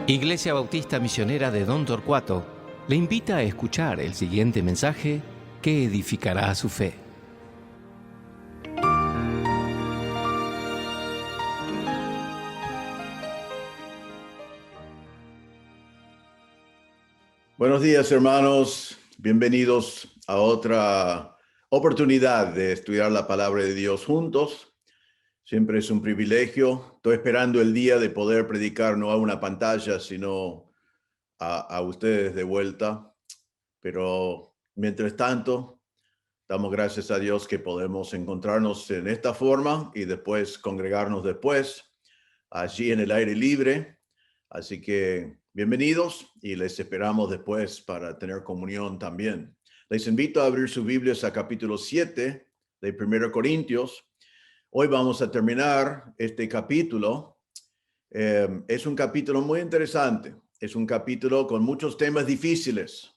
Iglesia Bautista Misionera de Don Torcuato le invita a escuchar el siguiente mensaje que edificará su fe. Buenos días, hermanos. Bienvenidos a otra oportunidad de estudiar la palabra de Dios juntos. Siempre es un privilegio. Estoy esperando el día de poder predicar no a una pantalla, sino a ustedes de vuelta. Pero mientras tanto, damos gracias a Dios que podemos encontrarnos en esta forma y después congregarnos después, allí en el aire libre. Así que bienvenidos y les esperamos después para tener comunión también. Les invito a abrir sus Biblias a capítulo 7 de 1 Corintios. Hoy vamos a terminar este capítulo. Es un capítulo muy interesante. Es un capítulo con muchos temas difíciles.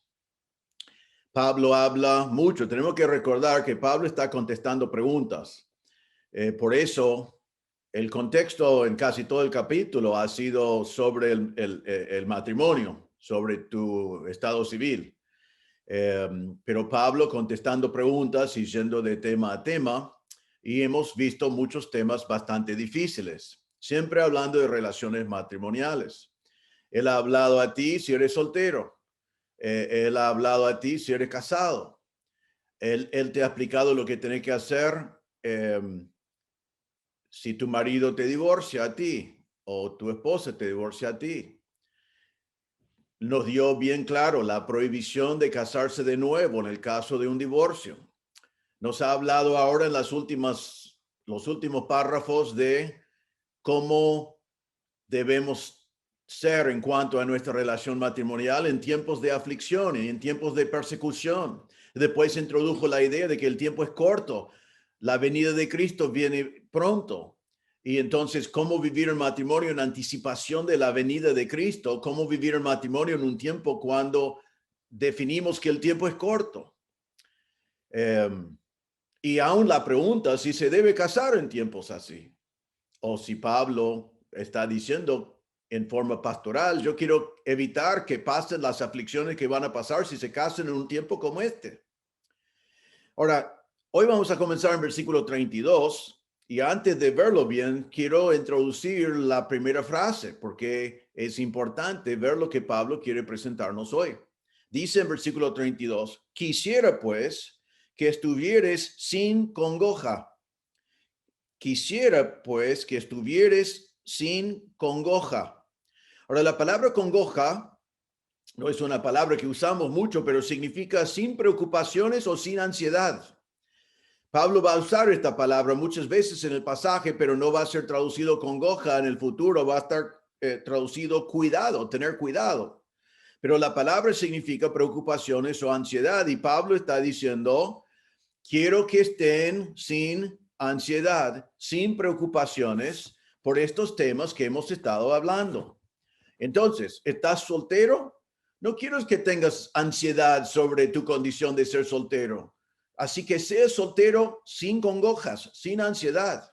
Pablo habla mucho. Tenemos que recordar que Pablo está contestando preguntas. Por eso, el contexto en casi todo el capítulo ha sido sobre el matrimonio, sobre tu estado civil. Pero Pablo contestando preguntas y yendo de tema a tema, y hemos visto muchos temas bastante difíciles, siempre hablando de relaciones matrimoniales. Él ha hablado a ti si eres soltero. Él ha hablado a ti si eres casado. Él te ha explicado lo que tienes que hacer si tu marido te divorcia a ti o tu esposa te divorcia a ti. Nos dio bien claro la prohibición de casarse de nuevo en el caso de un divorcio. Nos ha hablado ahora en los últimos párrafos de cómo debemos ser en cuanto a nuestra relación matrimonial en tiempos de aflicción y en tiempos de persecución. Después introdujo la idea de que el tiempo es corto. La venida de Cristo viene pronto. Y entonces, ¿cómo vivir el matrimonio en anticipación de la venida de Cristo? ¿Cómo vivir el matrimonio en un tiempo cuando definimos que el tiempo es corto? Y aún la pregunta si se debe casar en tiempos así. O si Pablo está diciendo en forma pastoral, yo quiero evitar que pasen las aflicciones que van a pasar si se casan en un tiempo como este. Ahora, hoy vamos a comenzar en versículo 32. Y antes de verlo bien, quiero introducir la primera frase, porque es importante ver lo que Pablo quiere presentarnos hoy. Dice en versículo 32, quisiera pues que estuvieres sin congoja. Quisiera pues que estuvieres sin congoja. Ahora, la palabra congoja no es una palabra que usamos mucho, pero significa sin preocupaciones o sin ansiedad. Pablo va a usar esta palabra muchas veces en el pasaje, pero no va a ser traducido congoja en el futuro, va a estar traducido cuidado, tener cuidado. Pero la palabra significa preocupaciones o ansiedad y Pablo está diciendo, quiero que estén sin ansiedad, sin preocupaciones por estos temas que hemos estado hablando. Entonces, ¿estás soltero? No quiero que tengas ansiedad sobre tu condición de ser soltero. Así que seas soltero sin congojas, sin ansiedad.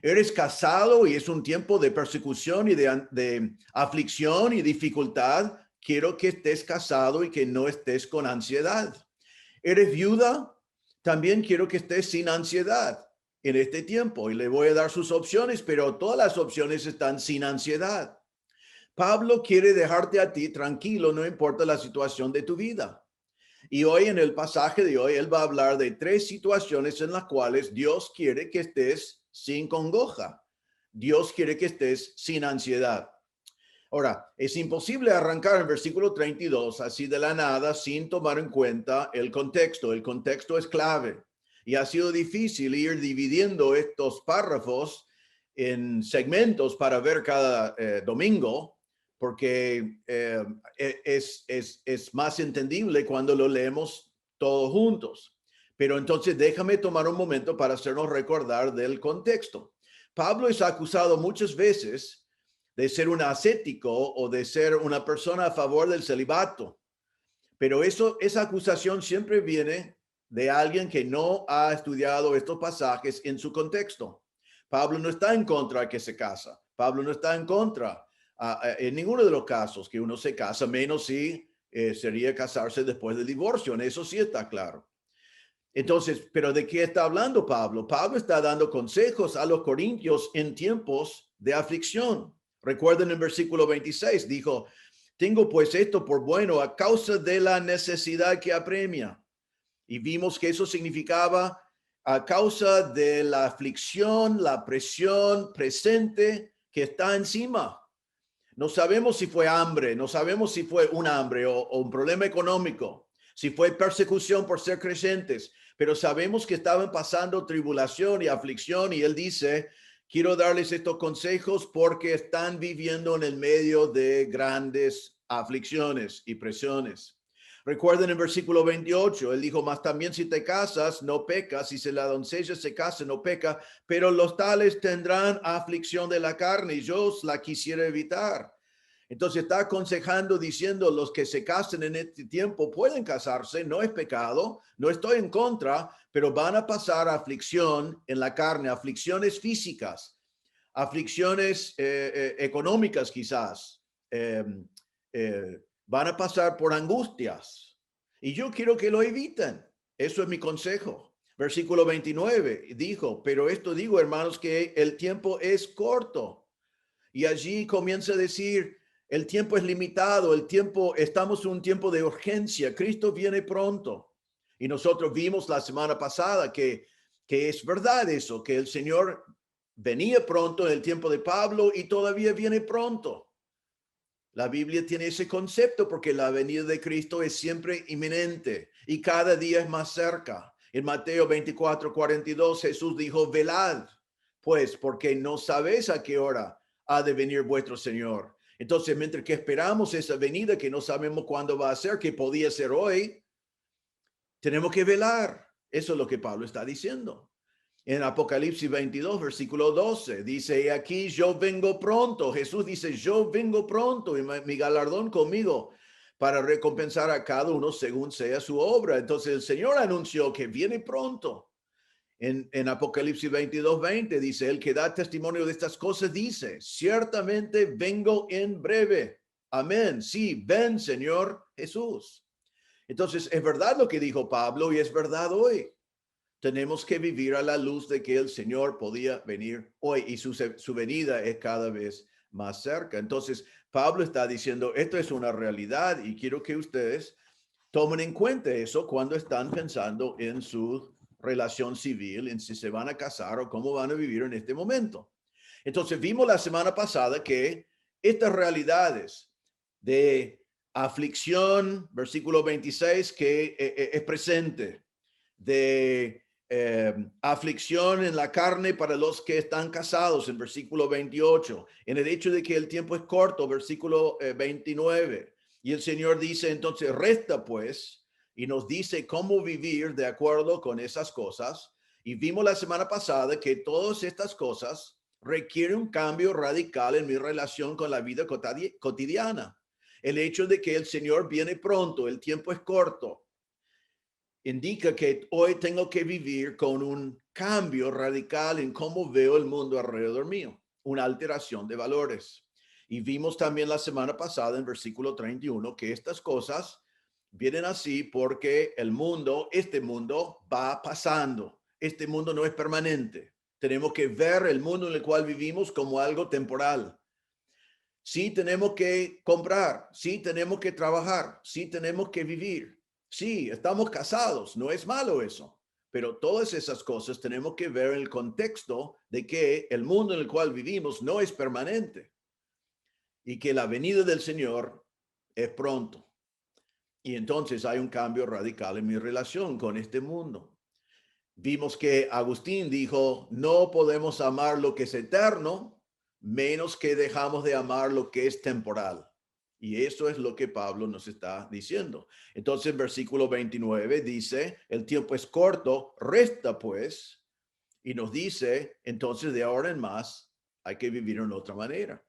Eres casado y es un tiempo de persecución y de aflicción y dificultad. Quiero que estés casado y que no estés con ansiedad. ¿Eres viuda? También quiero que estés sin ansiedad en este tiempo y le voy a dar sus opciones, pero todas las opciones están sin ansiedad. Pablo quiere dejarte a ti tranquilo, no importa la situación de tu vida. Y hoy en el pasaje de hoy, él va a hablar de 3 situaciones en las cuales Dios quiere que estés sin congoja. Dios quiere que estés sin ansiedad. Ahora, es imposible arrancar el versículo 32 así de la nada sin tomar en cuenta el contexto. El contexto es clave y ha sido difícil ir dividiendo estos párrafos en segmentos para ver cada domingo, porque es más entendible cuando lo leemos todos juntos. Pero entonces déjame tomar un momento para hacernos recordar del contexto. Pablo es acusado muchas veces de ser un ascético o de ser una persona a favor del celibato. Pero esa acusación siempre viene de alguien que no ha estudiado estos pasajes en su contexto. Pablo no está en contra de que se casa. Pablo no está en contra En ninguno de los casos que uno se casa, menos si sería casarse después del divorcio. En eso sí está claro. Entonces, ¿pero de qué está hablando Pablo? Pablo está dando consejos a los corintios en tiempos de aflicción. Recuerden el versículo 26, dijo, tengo pues esto por bueno a causa de la necesidad que apremia. Y vimos que eso significaba a causa de la aflicción, la presión presente que está encima. No sabemos si fue hambre, no sabemos si fue un hambre o un problema económico, si fue persecución por ser creyentes, pero sabemos que estaban pasando tribulación y aflicción y él dice, quiero darles estos consejos porque están viviendo en el medio de grandes aflicciones y presiones. Recuerden el versículo 28, él dijo, más también si te casas, no pecas, y si la doncella se casa, no peca, pero los tales tendrán aflicción de la carne y yo os la quisiera evitar. Entonces está aconsejando diciendo los que se casen en este tiempo pueden casarse, no es pecado, no estoy en contra, pero van a pasar aflicción en la carne, aflicciones físicas, aflicciones económicas quizás, eh, van a pasar por angustias y yo quiero que lo eviten. Eso es mi consejo. Versículo 29 dijo, pero esto digo, hermanos, que el tiempo es corto. Y allí comienza a decir, el tiempo es limitado, el tiempo, estamos en un tiempo de urgencia, Cristo viene pronto. Y nosotros vimos la semana pasada que es verdad eso, que el Señor venía pronto en el tiempo de Pablo y todavía viene pronto. La Biblia tiene ese concepto porque la venida de Cristo es siempre inminente y cada día es más cerca. En Mateo 24:42 Jesús dijo, velad, pues, porque no sabéis a qué hora ha de venir vuestro Señor. Entonces, mientras que esperamos esa venida que no sabemos cuándo va a ser, que podía ser hoy, tenemos que velar. Eso es lo que Pablo está diciendo. En Apocalipsis 22, versículo 12, dice, aquí yo vengo pronto. Jesús dice, yo vengo pronto y mi galardón conmigo para recompensar a cada uno según sea su obra. Entonces el Señor anunció que viene pronto. En Apocalipsis 22, 20 dice, el que da testimonio de estas cosas dice, ciertamente vengo en breve. Amén. Sí, ven, Señor Jesús. Entonces es verdad lo que dijo Pablo y es verdad hoy. Tenemos que vivir a la luz de que el Señor podía venir hoy y su venida es cada vez más cerca. Entonces, Pablo está diciendo, esto es una realidad y quiero que ustedes tomen en cuenta eso cuando están pensando en su relación civil, en si se van a casar o cómo van a vivir en este momento. Entonces, vimos la semana pasada que estas realidades de aflicción, versículo 26, que es presente, de aflicción en la carne para los que están casados, en versículo 28, en el hecho de que el tiempo es corto, versículo 29. Y el Señor dice, entonces, resta pues, y nos dice cómo vivir de acuerdo con esas cosas. Y vimos la semana pasada que todas estas cosas requieren un cambio radical en mi relación con la vida cotidiana. El hecho de que el Señor viene pronto, el tiempo es corto, indica que hoy tengo que vivir con un cambio radical en cómo veo el mundo alrededor mío, una alteración de valores. Y vimos también la semana pasada en versículo 31 que estas cosas vienen así porque el mundo, este mundo va pasando. Este mundo no es permanente. Tenemos que ver el mundo en el cual vivimos como algo temporal. Sí tenemos que comprar, sí tenemos que trabajar, sí tenemos que vivir. Sí, estamos casados, no es malo eso, pero todas esas cosas tenemos que ver en el contexto de que el mundo en el cual vivimos no es permanente y que la venida del Señor es pronto. Y entonces hay un cambio radical en mi relación con este mundo. Vimos que Agustín dijo, no podemos amar lo que es eterno, menos que dejamos de amar lo que es temporal. Y eso es lo que Pablo nos está diciendo. Entonces, versículo 29 dice, el tiempo es corto, resta pues, y nos dice, entonces de ahora en más, hay que vivir en otra manera.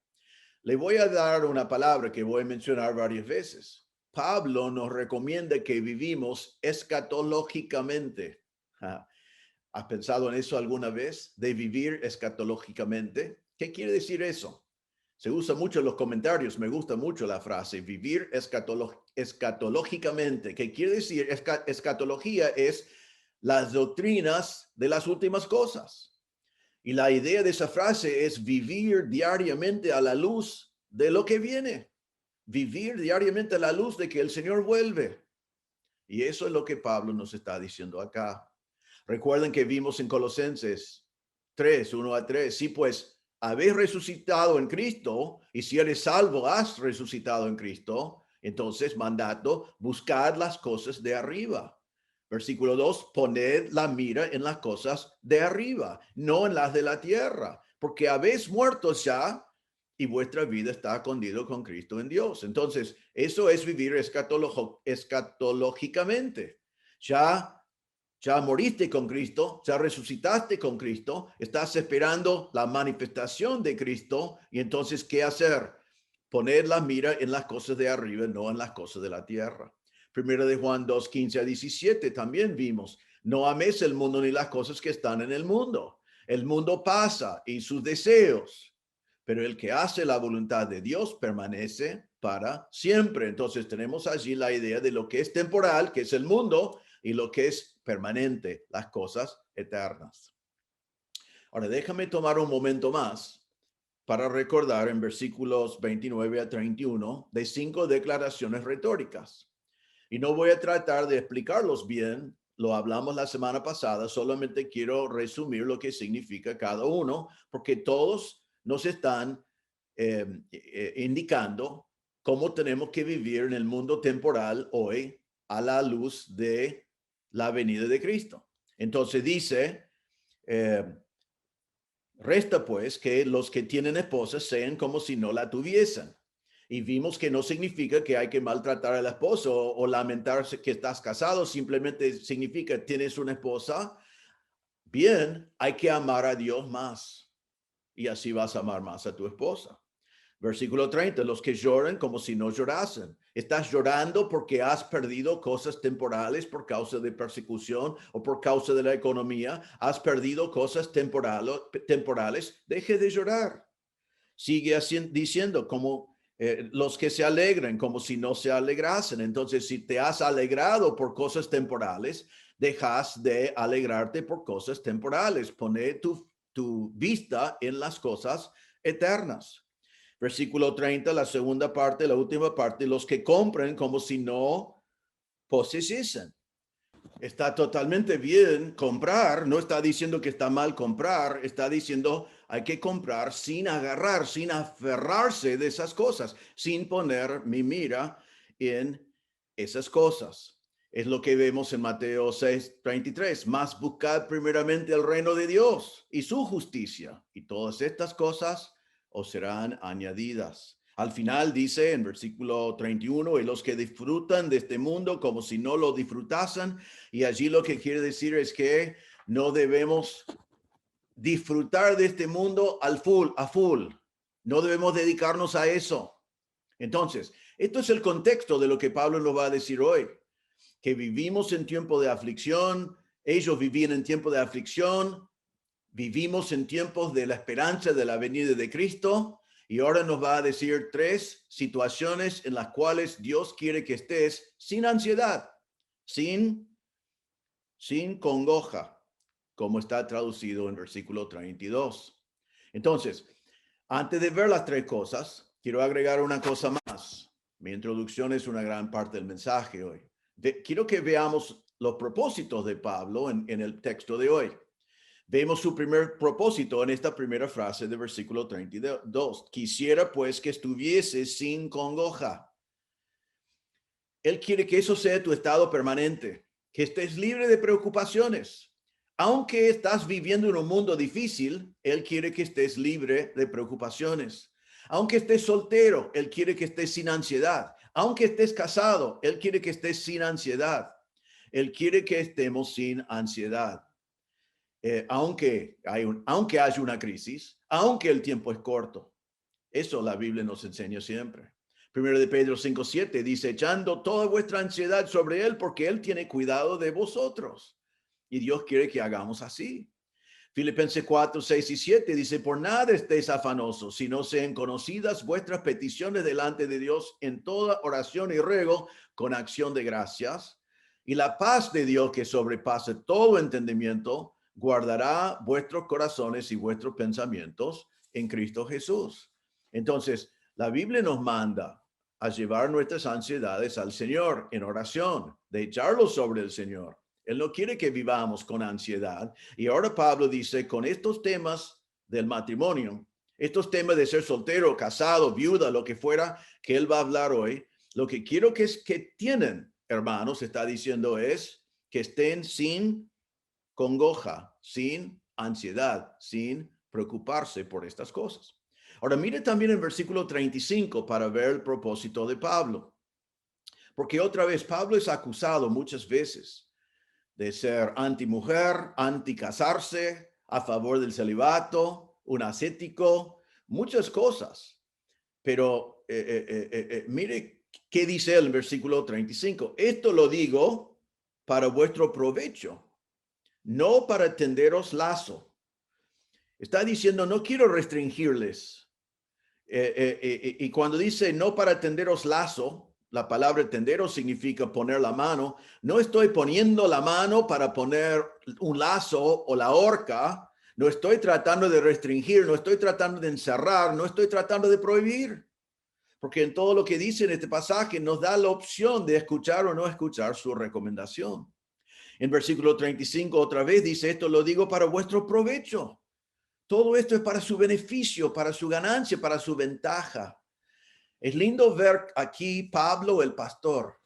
Le voy a dar una palabra que voy a mencionar varias veces. Pablo nos recomienda que vivimos escatológicamente. ¿Has pensado en eso alguna vez? De vivir escatológicamente. ¿Qué quiere decir eso? Se usa mucho en los comentarios, me gusta mucho la frase, vivir escatológicamente. ¿Qué quiere decir? Escatología es las doctrinas de las últimas cosas. Y la idea de esa frase es vivir diariamente a la luz de lo que viene. Vivir diariamente a la luz de que el Señor vuelve. Y eso es lo que Pablo nos está diciendo acá. Recuerden que vimos en Colosenses 3, 1 a 3. Sí, pues, habéis resucitado en Cristo, y si eres salvo, has resucitado en Cristo. Entonces, mandato, buscad las cosas de arriba. Versículo 2, poned la mira en las cosas de arriba, no en las de la tierra, porque habéis muerto ya y vuestra vida está escondida con Cristo en Dios. Entonces, eso es vivir escatológicamente. Ya moriste con Cristo, ya resucitaste con Cristo, estás esperando la manifestación de Cristo. Y entonces, ¿qué hacer? Poner la mira en las cosas de arriba, no en las cosas de la tierra. Primero de Juan 2, 15 a 17 también vimos, no ames el mundo ni las cosas que están en el mundo. El mundo pasa y sus deseos, pero el que hace la voluntad de Dios permanece para siempre. Entonces tenemos allí la idea de lo que es temporal, que es el mundo, y lo que es permanente, las cosas eternas. Ahora, déjame tomar un momento más para recordar en versículos 29 a 31 de 5 declaraciones retóricas. Y no voy a tratar de explicarlos bien, lo hablamos la semana pasada, solamente quiero resumir lo que significa cada uno, porque todos nos están indicando cómo tenemos que vivir en el mundo temporal hoy a la luz de la venida de Cristo. Entonces dice, resta pues que los que tienen esposas sean como si no la tuviesen. Y vimos que no significa que hay que maltratar al esposo o lamentarse que estás casado, simplemente significa tienes una esposa, bien, hay que amar a Dios más y así vas a amar más a tu esposa. Versículo 30, los que lloran como si no llorasen. Estás llorando porque has perdido cosas temporales por causa de persecución o por causa de la economía. Has perdido cosas temporales. Deje de llorar. Sigue diciendo como los que se alegran como si no se alegrasen. Entonces, si te has alegrado por cosas temporales, dejas de alegrarte por cosas temporales. Pone tu vista en las cosas eternas. Versículo 30, la segunda parte, la última parte, los que compren como si no poseyesen. Está totalmente bien comprar, no está diciendo que está mal comprar, está diciendo hay que comprar sin agarrar, sin aferrarse de esas cosas, sin poner mi mira en esas cosas. Es lo que vemos en Mateo 6:33, más buscad primeramente el reino de Dios y su justicia, y todas estas cosas os serán añadidas. Al final dice en versículo 31, y los que disfrutan de este mundo como si no lo disfrutasen, y allí lo que quiere decir es que no debemos disfrutar de este mundo a full. No debemos dedicarnos a eso. Entonces, esto es el contexto de lo que Pablo nos va a decir hoy, que vivimos en tiempo de aflicción, ellos vivían en tiempo de aflicción, vivimos en tiempos de la esperanza de la venida de Cristo, y ahora nos va a decir 3 situaciones en las cuales Dios quiere que estés sin ansiedad, sin congoja, como está traducido en versículo 32. Entonces, antes de ver las 3 cosas, quiero agregar una cosa más. Mi introducción es una gran parte del mensaje hoy. Quiero que veamos los propósitos de Pablo en el texto de hoy. Vemos su primer propósito en esta primera frase de versículo 32. Quisiera pues que estuviese sin congoja. Él quiere que eso sea tu estado permanente, que estés libre de preocupaciones. Aunque estás viviendo en un mundo difícil, Él quiere que estés libre de preocupaciones. Aunque estés soltero, Él quiere que estés sin ansiedad. Aunque estés casado, Él quiere que estés sin ansiedad. Él quiere que estemos sin ansiedad. Aunque haya una crisis, aunque el tiempo es corto. Eso la Biblia nos enseña siempre. Primero de Pedro 5:7 dice, echando toda vuestra ansiedad sobre Él, porque Él tiene cuidado de vosotros. Y Dios quiere que hagamos así. Filipenses 4, 6 y 7 dice, por nada estéis afanosos, sino sean conocidas vuestras peticiones delante de Dios en toda oración y ruego con acción de gracias. Y la paz de Dios que sobrepasa todo entendimiento, guardará vuestros corazones y vuestros pensamientos en Cristo Jesús. Entonces, la Biblia nos manda a llevar nuestras ansiedades al Señor en oración, de echarlo sobre el Señor. Él no quiere que vivamos con ansiedad. Y ahora Pablo dice, con estos temas del matrimonio, estos temas de ser soltero, casado, viuda, lo que fuera, que él va a hablar hoy, lo que quiero que tienen, hermanos, está diciendo es que estén sin congoja, sin ansiedad, sin preocuparse por estas cosas. Ahora, mire también el versículo 35 para ver el propósito de Pablo. Porque otra vez, Pablo es acusado muchas veces de ser anti-mujer, anti-casarse, a favor del celibato, un ascético, muchas cosas. Pero mire qué dice el versículo 35. Esto lo digo para vuestro provecho, no para tenderos lazo. Está diciendo, no quiero restringirles. Y cuando dice no para tenderos lazo, la palabra tenderos significa poner la mano. No estoy poniendo la mano para poner un lazo o la horca. No estoy tratando de restringir, no estoy tratando de encerrar, no estoy tratando de prohibir. Porque en todo lo que dice en este pasaje nos da la opción de escuchar o no escuchar su recomendación. En versículo 35 otra vez dice, esto lo digo para vuestro provecho. Todo esto es para su beneficio, para su ganancia, para su ventaja. Es lindo ver aquí Pablo, el pastor.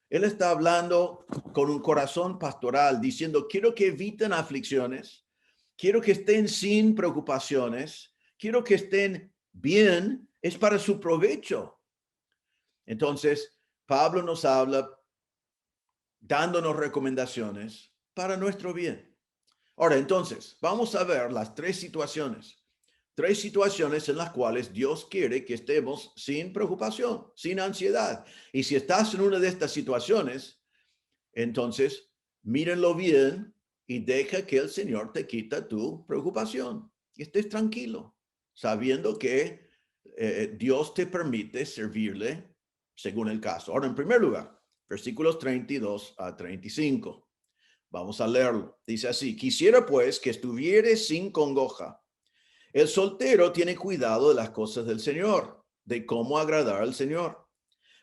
Él está hablando con un corazón pastoral, diciendo, quiero que eviten aflicciones, quiero que estén sin preocupaciones, quiero que estén bien, es para su provecho. Entonces, Pablo nos habla dándonos recomendaciones para nuestro bien. Ahora, entonces, vamos a ver las tres situaciones en las cuales Dios quiere que estemos sin preocupación, sin ansiedad. Y si estás en una de estas situaciones, entonces mírenlo bien y deja que el Señor te quita tu preocupación. Y estés tranquilo, sabiendo que Dios te permite servirle según el caso. Ahora, en primer lugar, versículos 32 a 35. Vamos a leerlo. Dice así, quisiera pues que estuvieres sin congoja. El soltero tiene cuidado de las cosas del Señor, de cómo agradar al Señor.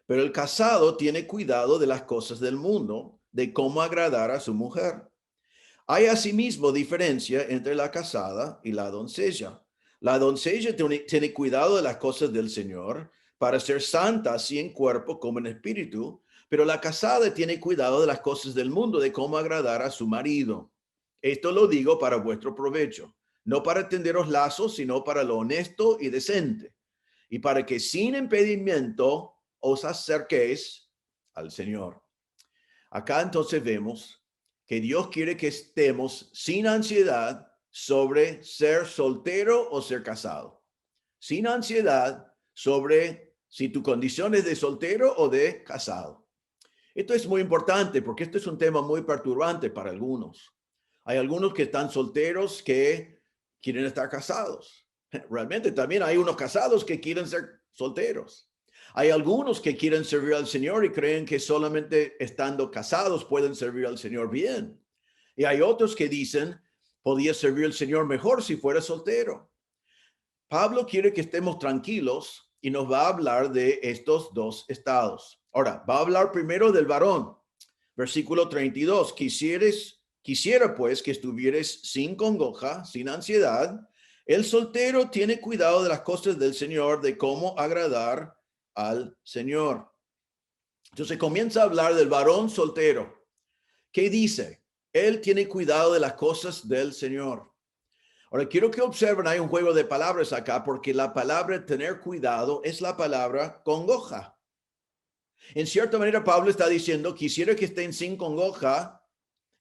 Pero el casado tiene cuidado de las cosas del mundo, de cómo agradar a su mujer. Hay asimismo diferencia entre la casada y la doncella. La doncella tiene cuidado de las cosas del Señor para ser santa así en cuerpo como en espíritu, pero la casada tiene cuidado de las cosas del mundo, de cómo agradar a su marido. Esto lo digo para vuestro provecho, no para tenderos lazos, sino para lo honesto y decente, y para que sin impedimento os acerquéis al Señor. Acá entonces vemos que Dios quiere que estemos sin ansiedad sobre ser soltero o ser casado. Sin ansiedad sobre si tu condición es de soltero o de casado. Esto es muy importante porque esto es un tema muy perturbante para algunos. Hay algunos que están solteros que quieren estar casados. Realmente también hay unos casados que quieren ser solteros. Hay algunos que quieren servir al Señor y creen que solamente estando casados pueden servir al Señor bien. Y hay otros que dicen, podía servir al Señor mejor si fuera soltero. Pablo quiere que estemos tranquilos y nos va a hablar de estos dos estados. Ahora, va a hablar primero del varón. Versículo 32. Quisiera pues que estuvieres sin congoja, sin ansiedad. El soltero tiene cuidado de las cosas del Señor, de cómo agradar al Señor. Entonces comienza a hablar del varón soltero. ¿Qué dice? Él tiene cuidado de las cosas del Señor. Ahora quiero que observen, hay un juego de palabras acá, porque la palabra tener cuidado es la palabra congoja. En cierta manera, Pablo está diciendo, quisiera que estén sin congoja.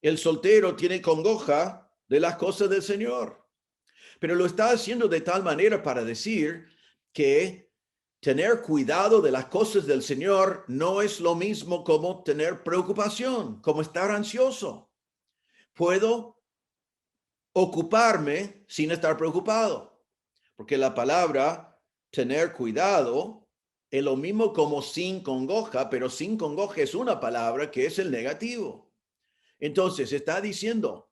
El soltero tiene congoja de las cosas del Señor. Pero lo está haciendo de tal manera para decir que tener cuidado de las cosas del Señor no es lo mismo como tener preocupación, como estar ansioso. Puedo ocuparme sin estar preocupado, porque la palabra tener cuidado es lo mismo como sin congoja, pero sin congoja es una palabra que es el negativo. Entonces está diciendo,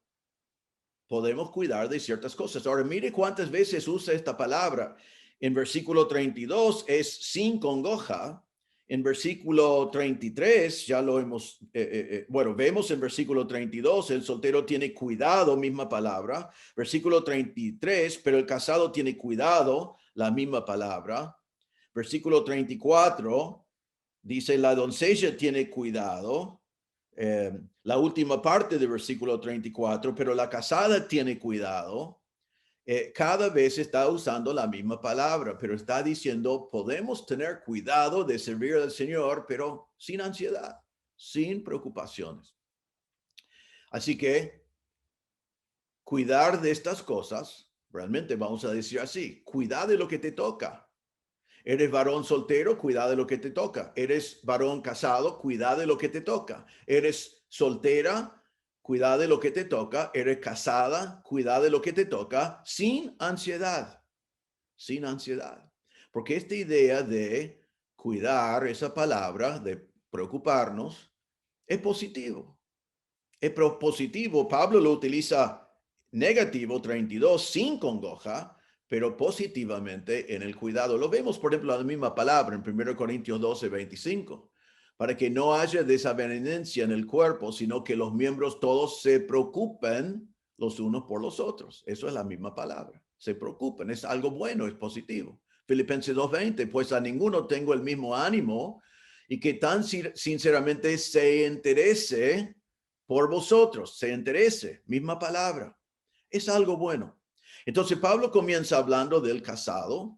podemos cuidar de ciertas cosas. Ahora, mire cuántas veces usa esta palabra. En versículo 32 es sin congoja. En versículo 33, ya lo hemos, vemos en versículo 32, el soltero tiene cuidado, misma palabra. Versículo 33, pero el casado tiene cuidado, la misma palabra. Versículo 34, dice, la doncella tiene cuidado. La última parte del versículo 34, pero la casada tiene cuidado. Cada vez está usando la misma palabra, pero está diciendo, podemos tener cuidado de servir al Señor, pero sin ansiedad, sin preocupaciones. Así que cuidar de estas cosas, realmente vamos a decir así, cuida de lo que te toca. Eres varón soltero, cuida de lo que te toca. Eres varón casado, cuida de lo que te toca. Eres soltera, cuida de lo que te toca. Eres casada, cuida de lo que te toca, sin ansiedad, sin ansiedad. Porque esta idea de cuidar, esa palabra de preocuparnos, es positivo. Es positivo. Pablo lo utiliza negativo 32, sin congoja, pero positivamente en el cuidado. Lo vemos, por ejemplo, la misma palabra en 1 Corintios 12, 25. Para que no haya desavenencia en el cuerpo, sino que los miembros todos se preocupen los unos por los otros. Eso es la misma palabra. Se preocupen, es algo bueno, es positivo. Filipenses 2:20, pues a ninguno tengo el mismo ánimo y que tan sinceramente se interese por vosotros, se interese, misma palabra. Es algo bueno. Entonces Pablo comienza hablando del casado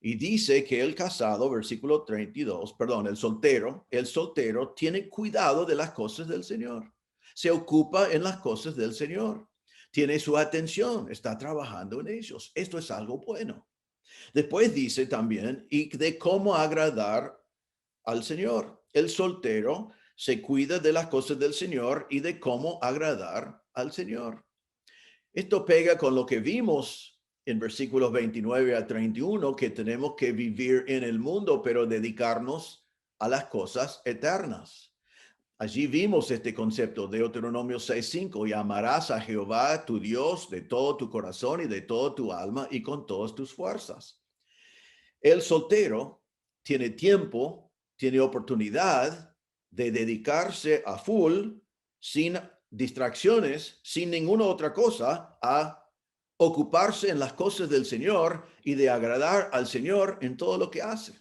y dice que el casado, versículo 32, perdón, el soltero tiene cuidado de las cosas del Señor. Se ocupa en las cosas del Señor. Tiene su atención, está trabajando en ellos. Esto es algo bueno. Después dice también, y de cómo agradar al Señor. El soltero se cuida de las cosas del Señor y de cómo agradar al Señor. Esto pega con lo que vimos en versículos 29 a 31, que tenemos que vivir en el mundo, pero dedicarnos a las cosas eternas. Allí vimos este concepto de Deuteronomio 6:5, y amarás a Jehová tu Dios de todo tu corazón y de toda tu alma y con todas tus fuerzas. El soltero tiene tiempo, tiene oportunidad de dedicarse a full, sin distracciones, sin ninguna otra cosa, a ocuparse en las cosas del Señor y de agradar al Señor en todo lo que hace.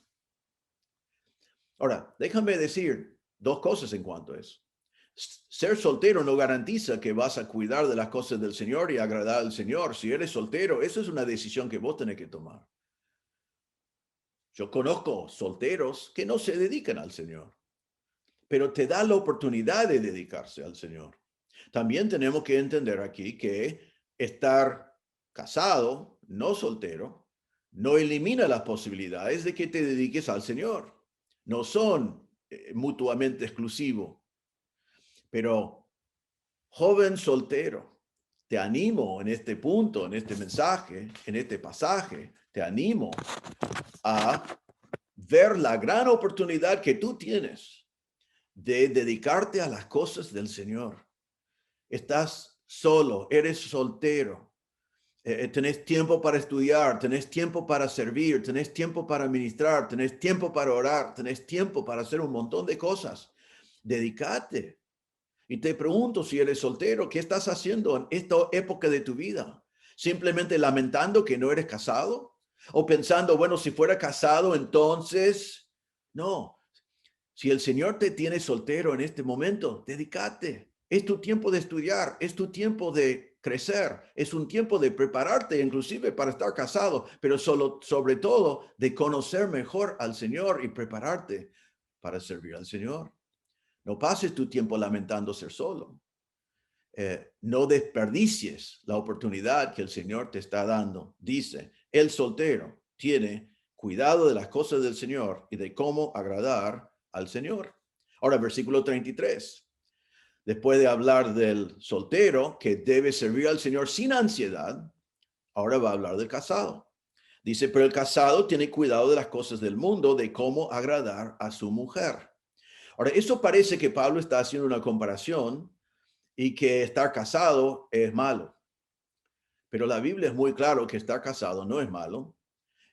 Ahora, déjame decir dos cosas en cuanto a eso. Ser soltero no garantiza que vas a cuidar de las cosas del Señor y agradar al Señor. Si eres soltero, eso es una decisión que vos tenés que tomar. Yo conozco solteros que no se dedican al Señor, pero te da la oportunidad de dedicarse al Señor. También tenemos que entender aquí que estar casado, no soltero, no elimina las posibilidades de que te dediques al Señor. No son mutuamente exclusivos. Pero, joven soltero, te animo en este punto, en este mensaje, en este pasaje, te animo a ver la gran oportunidad que tú tienes de dedicarte a las cosas del Señor. Estás solo, eres soltero, tenés tiempo para estudiar, tenés tiempo para servir, tenés tiempo para ministrar, tenés tiempo para orar, tenés tiempo para hacer un montón de cosas. Dedícate. Y te pregunto, si eres soltero, ¿qué estás haciendo en esta época de tu vida? ¿Simplemente lamentando que no eres casado? ¿O pensando, bueno, si fuera casado, entonces? No. Si el Señor te tiene soltero en este momento, dedícate. Es tu tiempo de estudiar, es tu tiempo de crecer, es un tiempo de prepararte inclusive para estar casado, pero sobre todo de conocer mejor al Señor y prepararte para servir al Señor. No pases tu tiempo lamentando ser solo. No desperdicies la oportunidad que el Señor te está dando. Dice, el soltero tiene cuidado de las cosas del Señor y de cómo agradar al Señor. Ahora, versículo 33. Después de hablar del soltero que debe servir al Señor sin ansiedad, ahora va a hablar del casado. Dice, pero el casado tiene cuidado de las cosas del mundo, de cómo agradar a su mujer. Ahora, eso parece que Pablo está haciendo una comparación y que estar casado es malo. Pero la Biblia es muy claro que estar casado no es malo.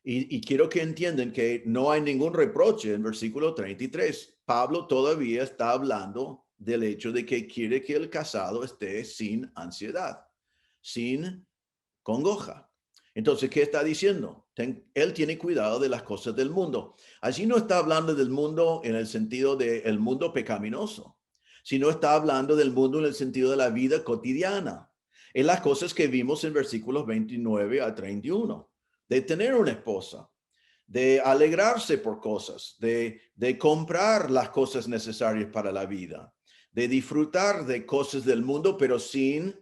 Y quiero que entiendan que no hay ningún reproche en versículo 33. Pablo todavía está hablando del hecho de que quiere que el casado esté sin ansiedad, sin congoja. Entonces, ¿qué está diciendo? Él tiene cuidado de las cosas del mundo. Allí no está hablando del mundo en el sentido del mundo pecaminoso, sino está hablando del mundo en el sentido de la vida cotidiana, en las cosas que vimos en versículos 29 a 31, de tener una esposa, de alegrarse por cosas, de comprar las cosas necesarias para la vida, de disfrutar de cosas del mundo, pero sin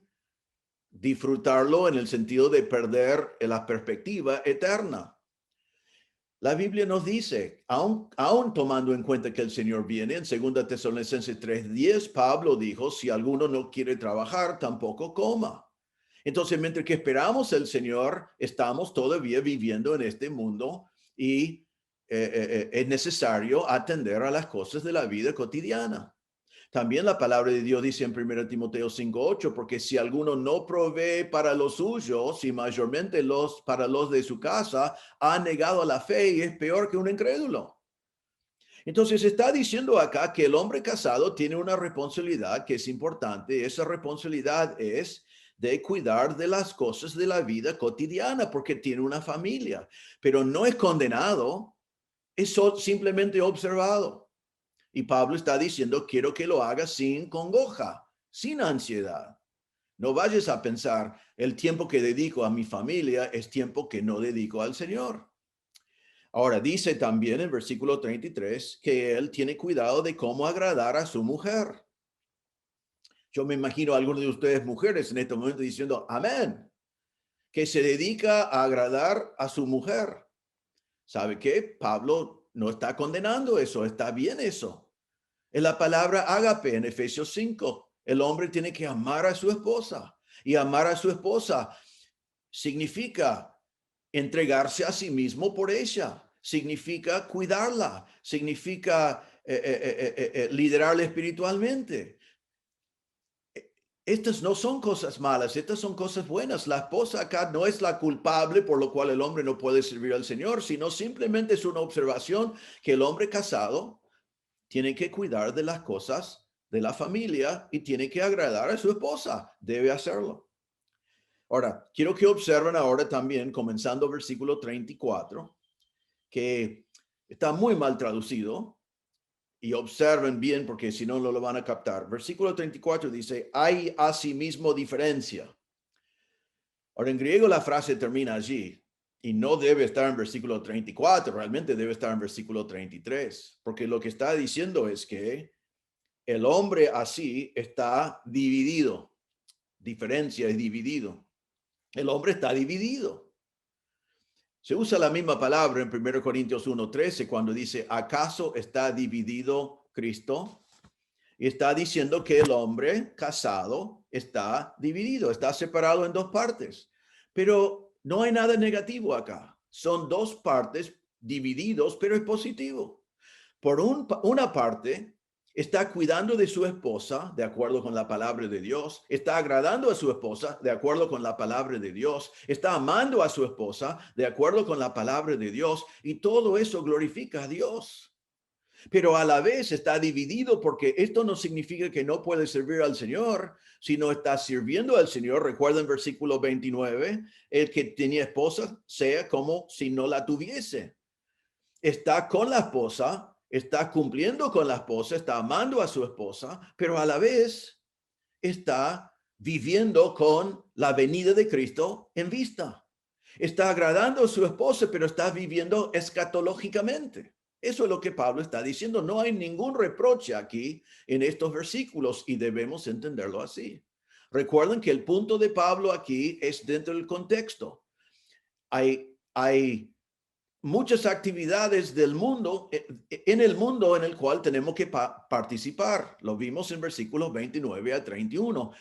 disfrutarlo en el sentido de perder la perspectiva eterna. La Biblia nos dice, aún tomando en cuenta que el Señor viene, en 2 Tesalonicenses 3:10, Pablo dijo, si alguno no quiere trabajar, tampoco coma. Entonces, mientras que esperamos el Señor, estamos todavía viviendo en este mundo y es necesario atender a las cosas de la vida cotidiana. También la palabra de Dios dice en 1 Timoteo 5:8, porque si alguno no provee para los suyos y mayormente para los de su casa, ha negado la fe y es peor que un incrédulo. Entonces está diciendo acá que el hombre casado tiene una responsabilidad que es importante. Esa responsabilidad es de cuidar de las cosas de la vida cotidiana porque tiene una familia, pero no es condenado, es simplemente observado. Y Pablo está diciendo, quiero que lo hagas sin congoja, sin ansiedad. No vayas a pensar, el tiempo que dedico a mi familia es tiempo que no dedico al Señor. Ahora, dice también en versículo 33 que él tiene cuidado de cómo agradar a su mujer. Yo me imagino a algunos de ustedes mujeres en este momento diciendo, amén, que se dedica a agradar a su mujer. ¿Sabe qué? Pablo no está condenando eso, está bien eso. En la palabra ágape en Efesios 5, el hombre tiene que amar a su esposa. Y amar a su esposa significa entregarse a sí mismo por ella. Significa cuidarla. Significa liderarla espiritualmente. Estas no son cosas malas, estas son cosas buenas. La esposa acá no es la culpable por lo cual el hombre no puede servir al Señor, sino simplemente es una observación que el hombre casado tiene que cuidar de las cosas de la familia y tiene que agradar a su esposa. Debe hacerlo. Ahora, quiero que observen ahora también, comenzando versículo 34, que está muy mal traducido, y observen bien porque si no, no lo van a captar. Versículo 34 dice, hay asimismo diferencia. Ahora, en griego la frase termina allí y no debe estar en versículo 34, realmente debe estar en versículo 33, porque lo que está diciendo es que el hombre así está dividido. Diferencia es dividido. El hombre está dividido. Se usa la misma palabra en 1 Corintios 1:13 cuando dice, ¿acaso está dividido Cristo? Y está diciendo que el hombre casado está dividido, está separado en dos partes. Pero no hay nada negativo acá. Son dos partes divididos, pero es positivo. Por una parte, está cuidando de su esposa de acuerdo con la palabra de Dios, está agradando a su esposa de acuerdo con la palabra de Dios, está amando a su esposa de acuerdo con la palabra de Dios y todo eso glorifica a Dios. Pero a la vez está dividido porque esto no significa que no puede servir al Señor, sino está sirviendo al Señor. Recuerden versículo 29, el que tenía esposa sea como si no la tuviese. Está con la esposa, está cumpliendo con la esposa, está amando a su esposa, pero a la vez está viviendo con la venida de Cristo en vista. Está agradando a su esposa, pero está viviendo escatológicamente. Eso es lo que Pablo está diciendo. No hay ningún reproche aquí en estos versículos y debemos entenderlo así. Recuerden que el punto de Pablo aquí es dentro del contexto. Hay muchas actividades del mundo, en el mundo en el cual tenemos que participar. Lo vimos en versículos 29 a 31.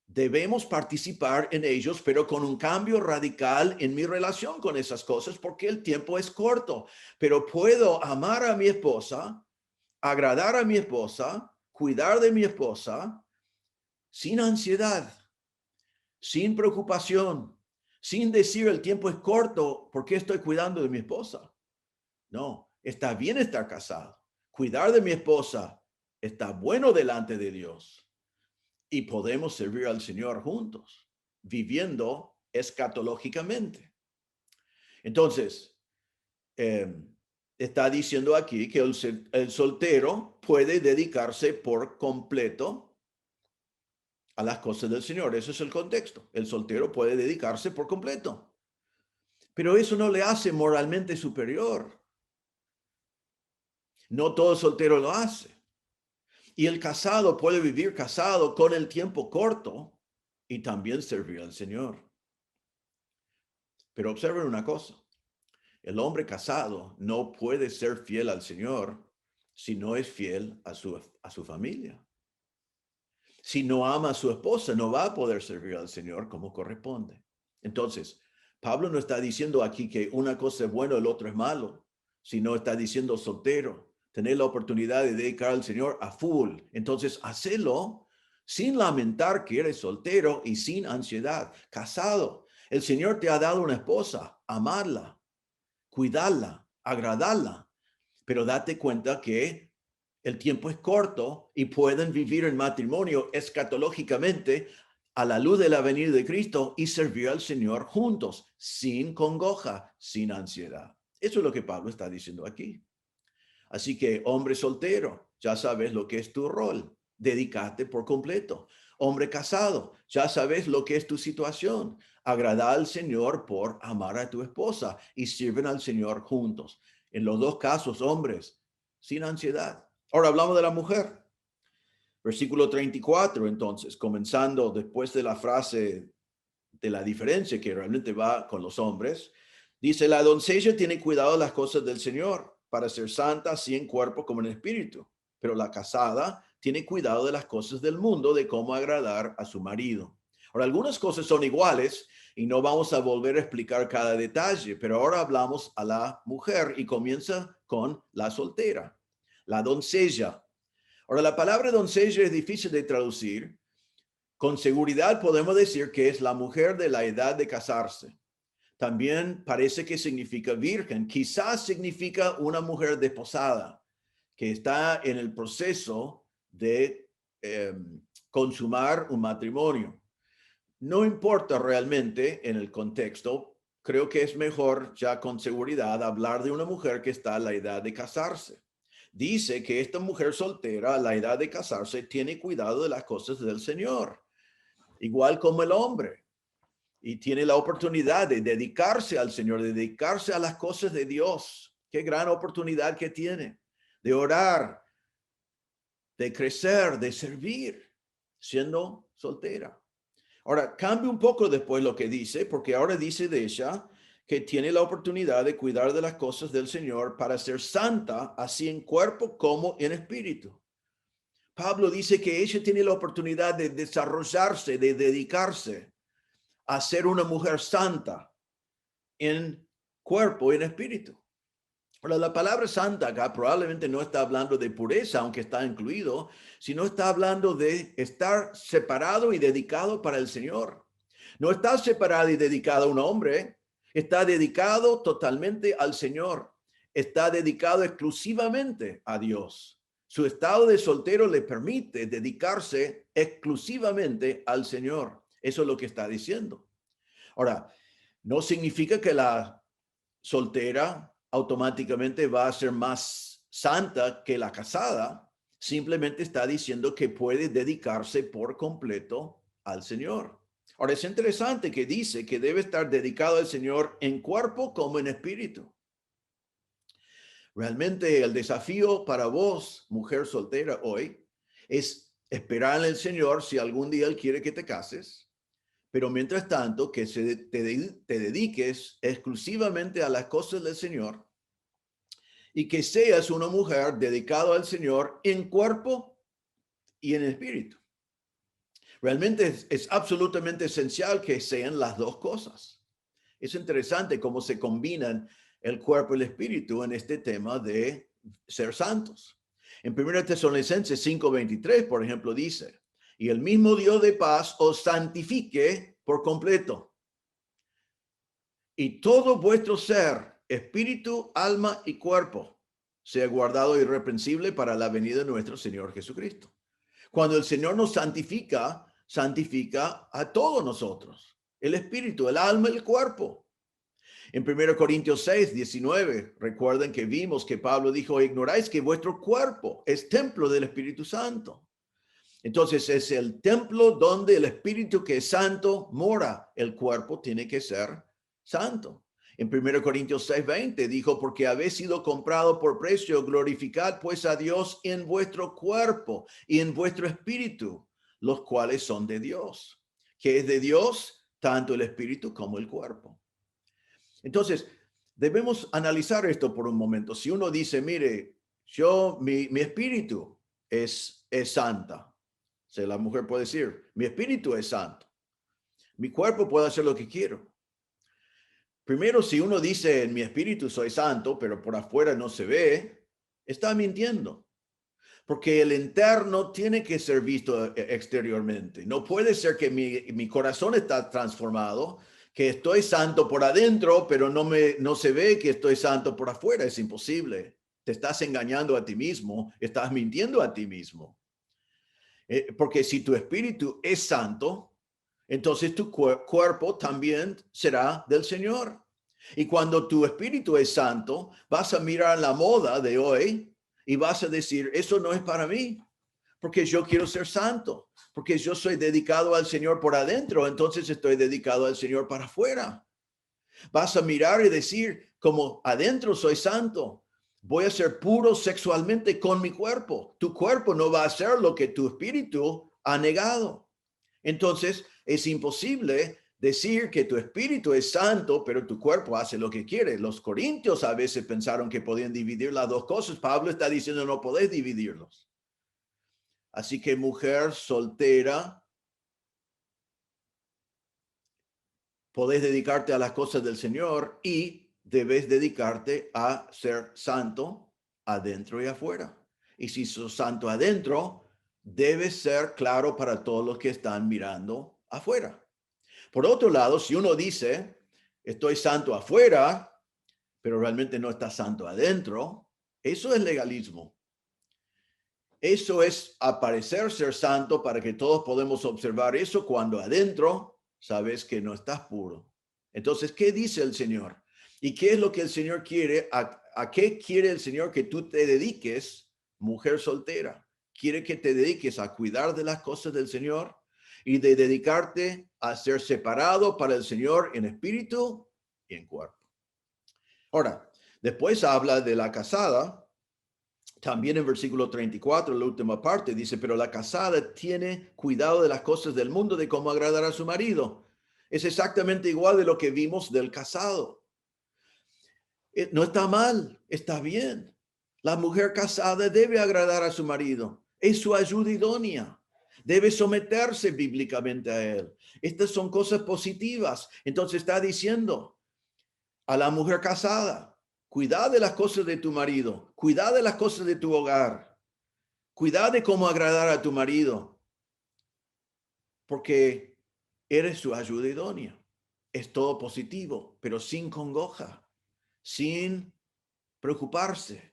Debemos participar en ellos, pero con un cambio radical en mi relación con esas cosas, porque el tiempo es corto. Pero puedo amar a mi esposa, agradar a mi esposa, cuidar de mi esposa, sin ansiedad, sin preocupación, sin decir el tiempo es corto, ¿por qué estoy cuidando de mi esposa? No, está bien estar casado. Cuidar de mi esposa está bueno delante de Dios y podemos servir al Señor juntos, viviendo escatológicamente. Entonces, está diciendo aquí que el soltero puede dedicarse por completo a las cosas del Señor. Ese es el contexto. El soltero puede dedicarse por completo. Pero eso no le hace moralmente superior. No todo soltero lo hace. Y el casado puede vivir casado con el tiempo corto y también servir al Señor. Pero observen una cosa. El hombre casado no puede ser fiel al Señor si no es fiel a su familia. Si no ama a su esposa, no va a poder servir al Señor como corresponde. Entonces, Pablo no está diciendo aquí que una cosa es bueno, el otro es malo, sino está diciendo soltero, tener la oportunidad de dedicar al Señor a full. Entonces, hacelo sin lamentar que eres soltero y sin ansiedad. Casado, el Señor te ha dado una esposa, amarla, cuidarla, agradarla, pero date cuenta que el tiempo es corto y pueden vivir en matrimonio escatológicamente a la luz de la venida de Cristo y servir al Señor juntos, sin congoja, sin ansiedad. Eso es lo que Pablo está diciendo aquí. Así que, hombre soltero, ya sabes lo que es tu rol, dedícate por completo. Hombre casado, ya sabes lo que es tu situación. Agrada al Señor por amar a tu esposa y sirven al Señor juntos. En los dos casos, hombres, sin ansiedad. Ahora hablamos de la mujer. Versículo 34, entonces, comenzando después de la frase de la diferencia que realmente va con los hombres, dice, la doncella tiene cuidado de las cosas del Señor para ser santa, así en cuerpo como en espíritu, pero la casada tiene cuidado de las cosas del mundo, de cómo agradar a su marido. Ahora, algunas cosas son iguales y no vamos a volver a explicar cada detalle, pero ahora hablamos a la mujer y comienza con la soltera, la doncella. Ahora, la palabra doncella es difícil de traducir. Con seguridad podemos decir que es la mujer de la edad de casarse. También parece que significa virgen. Quizás significa una mujer desposada que está en el proceso de consumar un matrimonio. No importa realmente en el contexto. Creo que es mejor ya con seguridad hablar de una mujer que está a la edad de casarse. Dice que esta mujer soltera a la edad de casarse tiene cuidado de las cosas del Señor, igual como el hombre, y tiene la oportunidad de dedicarse al Señor, de dedicarse a las cosas de Dios. Qué gran oportunidad que tiene de orar, de crecer, de servir, siendo soltera. Ahora, cambia un poco después lo que dice, porque ahora dice de ella que tiene la oportunidad de cuidar de las cosas del Señor para ser santa, así en cuerpo como en espíritu. Pablo dice que ella tiene la oportunidad de desarrollarse, de dedicarse a ser una mujer santa en cuerpo y en espíritu. Ahora, la palabra santa acá probablemente no está hablando de pureza, aunque está incluido, sino está hablando de estar separado y dedicado para el Señor. No está separado y dedicado a un hombre, está dedicado totalmente al Señor, está dedicado exclusivamente a Dios. Su estado de soltero le permite dedicarse exclusivamente al Señor. Eso es lo que está diciendo. Ahora, no significa que la soltera automáticamente va a ser más santa que la casada. Simplemente está diciendo que puede dedicarse por completo al Señor. Ahora, es interesante que dice que debe estar dedicado al Señor en cuerpo como en espíritu. Realmente el desafío para vos, mujer soltera hoy, es esperar en el Señor si algún día Él quiere que te cases, pero mientras tanto que te dediques exclusivamente a las cosas del Señor y que seas una mujer dedicada al Señor en cuerpo y en espíritu. Realmente es absolutamente esencial que sean las dos cosas. Es interesante cómo se combinan el cuerpo y el espíritu en este tema de ser santos. En 1 Tesalonicenses 5:23, por ejemplo, dice, y el mismo Dios de paz os santifique por completo. Y todo vuestro ser, espíritu, alma y cuerpo, sea guardado irreprensible para la venida de nuestro Señor Jesucristo. Cuando el Señor nos santifica, santifica a todos nosotros, el espíritu, el alma y el cuerpo. En 1 Corintios 6:19, recuerden que vimos que Pablo dijo, ignoráis que vuestro cuerpo es templo del Espíritu Santo. Entonces es el templo donde el Espíritu que es santo mora. El cuerpo tiene que ser santo. En 1 Corintios 6:20 dijo, porque habéis sido comprado por precio, glorificad pues a Dios en vuestro cuerpo y en vuestro espíritu, los cuales son de Dios. ¿Qué es de Dios? Tanto el espíritu como el cuerpo. Entonces, debemos analizar esto por un momento. Si uno dice, mire, mi espíritu es santa. O sea, la mujer puede decir, mi espíritu es santo. Mi cuerpo puede hacer lo que quiero. Primero, si uno dice, en mi espíritu soy santo, pero por afuera no se ve, está mintiendo. Porque el interno tiene que ser visto exteriormente. No puede ser que mi corazón está transformado, que estoy santo por adentro, pero no se ve que estoy santo por afuera. Es imposible. Te estás engañando a ti mismo, estás mintiendo a ti mismo. Porque si tu espíritu es santo, entonces tu cuerpo también será del Señor. Y cuando tu espíritu es santo, vas a mirar la moda de hoy y vas a decir, eso no es para mí, porque yo quiero ser santo, porque yo soy dedicado al Señor por adentro, entonces estoy dedicado al Señor para afuera. Vas a mirar y decir, como adentro soy santo, voy a ser puro sexualmente con mi cuerpo. Tu cuerpo no va a hacer lo que tu espíritu ha negado. Entonces, es imposible decir que tu espíritu es santo, pero tu cuerpo hace lo que quiere. Los corintios a veces pensaron que podían dividir las dos cosas. Pablo está diciendo, no podés dividirlos. Así que mujer soltera, podés dedicarte a las cosas del Señor y debes dedicarte a ser santo adentro y afuera. Y si sos santo adentro, debes ser claro para todos los que están mirando afuera. Por otro lado, si uno dice, estoy santo afuera, pero realmente no está santo adentro, eso es legalismo. Eso es aparecer ser santo para que todos podamos observar eso cuando adentro sabes que no estás puro. Entonces, ¿qué dice el Señor? ¿Y qué es lo que el Señor quiere? ¿A qué quiere el Señor que tú te dediques, mujer soltera? Quiere que te dediques a cuidar de las cosas del Señor y de dedicarte a ser separado para el Señor en espíritu y en cuerpo. Ahora, después habla de la casada. También en versículo 34, la última parte, dice, pero la casada tiene cuidado de las cosas del mundo, de cómo agradar a su marido. Es exactamente igual de lo que vimos del casado. No está mal, está bien. La mujer casada debe agradar a su marido. Es su ayuda idónea. Debe someterse bíblicamente a él. Estas son cosas positivas. Entonces está diciendo a la mujer casada, cuida de las cosas de tu marido, cuida de las cosas de tu hogar, cuida de cómo agradar a tu marido, porque eres su ayuda idónea. Es todo positivo, pero sin congoja, sin preocuparse,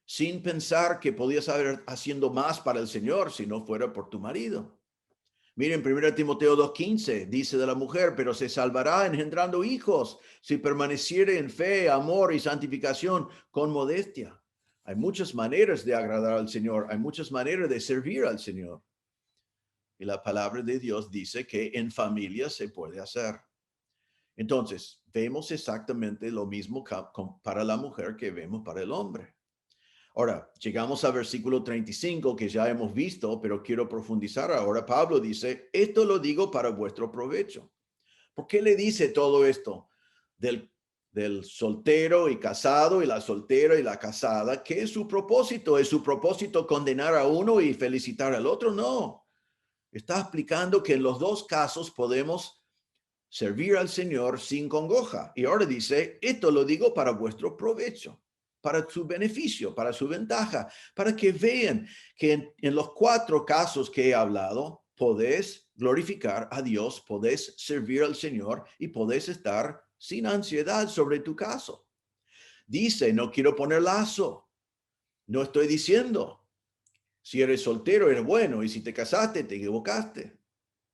sin pensar que podías haber haciendo más para el Señor si no fuera por tu marido. Miren, 1 Timoteo 2:15 dice de la mujer, pero se salvará engendrando hijos si permaneciere en fe, amor y santificación con modestia. Hay muchas maneras de agradar al Señor, hay muchas maneras de servir al Señor. Y la palabra de Dios dice que en familia se puede hacer. Entonces, vemos exactamente lo mismo para la mujer que vemos para el hombre. Ahora, llegamos al versículo 35 que ya hemos visto, pero quiero profundizar. Ahora Pablo dice, esto lo digo para vuestro provecho. ¿Por qué le dice todo esto de del soltero y casado y la soltera y la casada. ¿Qué es su propósito? ¿Es su propósito condenar a uno y felicitar al otro? No. Está explicando que en los dos casos podemos servir al Señor sin congoja. Y ahora dice, esto lo digo para vuestro provecho, para su beneficio, para su ventaja, para que vean que en los cuatro casos que he hablado, podés glorificar a Dios, podés servir al Señor y podés estar sin ansiedad sobre tu caso. Dice, no quiero poner lazo. No estoy diciendo, si eres soltero eres bueno y si te casaste te equivocaste.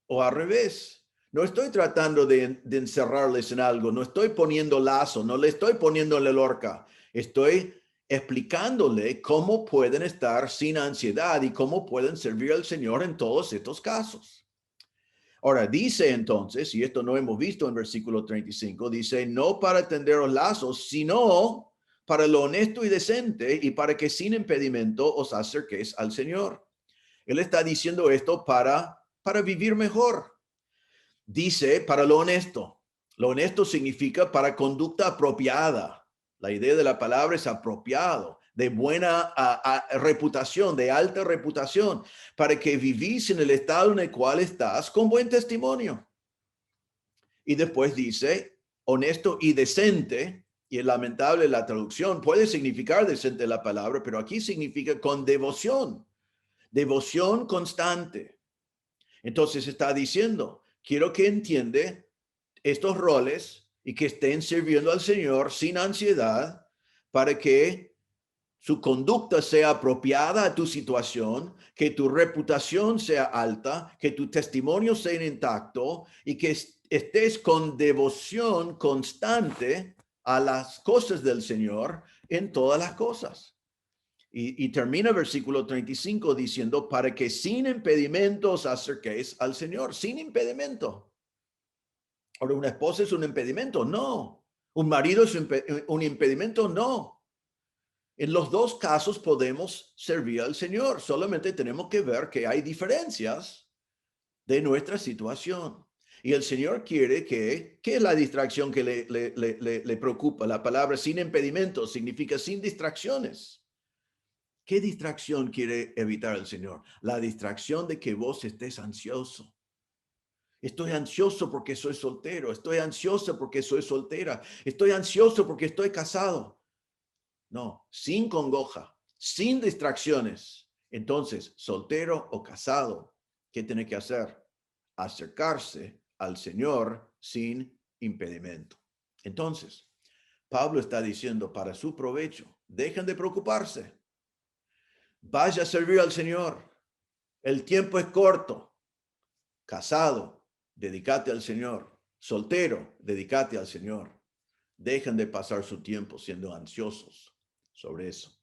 O al revés. No estoy tratando de encerrarles en algo, no estoy poniendo lazo, no le estoy poniendo en la horca. Estoy explicándole cómo pueden estar sin ansiedad y cómo pueden servir al Señor en todos estos casos. Ahora, dice entonces, y esto no hemos visto en versículo 35, dice, no para tender los lazos, sino para lo honesto y decente y para que sin impedimento os acerquéis al Señor. Él está diciendo esto para vivir mejor. Dice para lo honesto. Lo honesto significa para conducta apropiada. La idea de la palabra es apropiado, de buena reputación, de alta reputación, para que vivís en el estado en el cual estás con buen testimonio. Y después dice honesto y decente, y es lamentable la traducción, puede significar decente la palabra, pero aquí significa con devoción constante. Entonces está diciendo, quiero que entiende estos roles y que estén sirviendo al Señor sin ansiedad para que su conducta sea apropiada a tu situación, que tu reputación sea alta, que tu testimonio sea intacto y que estés con devoción constante a las cosas del Señor en todas las cosas. Y termina versículo 35 diciendo, para que sin impedimentos acerquéis al Señor, sin impedimento. Ahora, una esposa es un impedimento, no. Un marido es un impedimento, no. En los dos casos podemos servir al Señor, solamente tenemos que ver que hay diferencias de nuestra situación. Y el Señor quiere ¿qué es la distracción que le preocupa? La palabra sin impedimentos significa sin distracciones. ¿Qué distracción quiere evitar el Señor? La distracción de que vos estés ansioso. Estoy ansioso porque soy soltero. Estoy ansioso porque soy soltera. Estoy ansioso porque estoy casado. No, sin congoja, sin distracciones. Entonces, soltero o casado, ¿qué tiene que hacer? Acercarse al Señor sin impedimento. Entonces, Pablo está diciendo para su provecho, dejen de preocuparse. Vaya a servir al Señor. El tiempo es corto. Casado, dedícate al Señor. Soltero, dedícate al Señor. Dejen de pasar su tiempo siendo ansiosos sobre eso.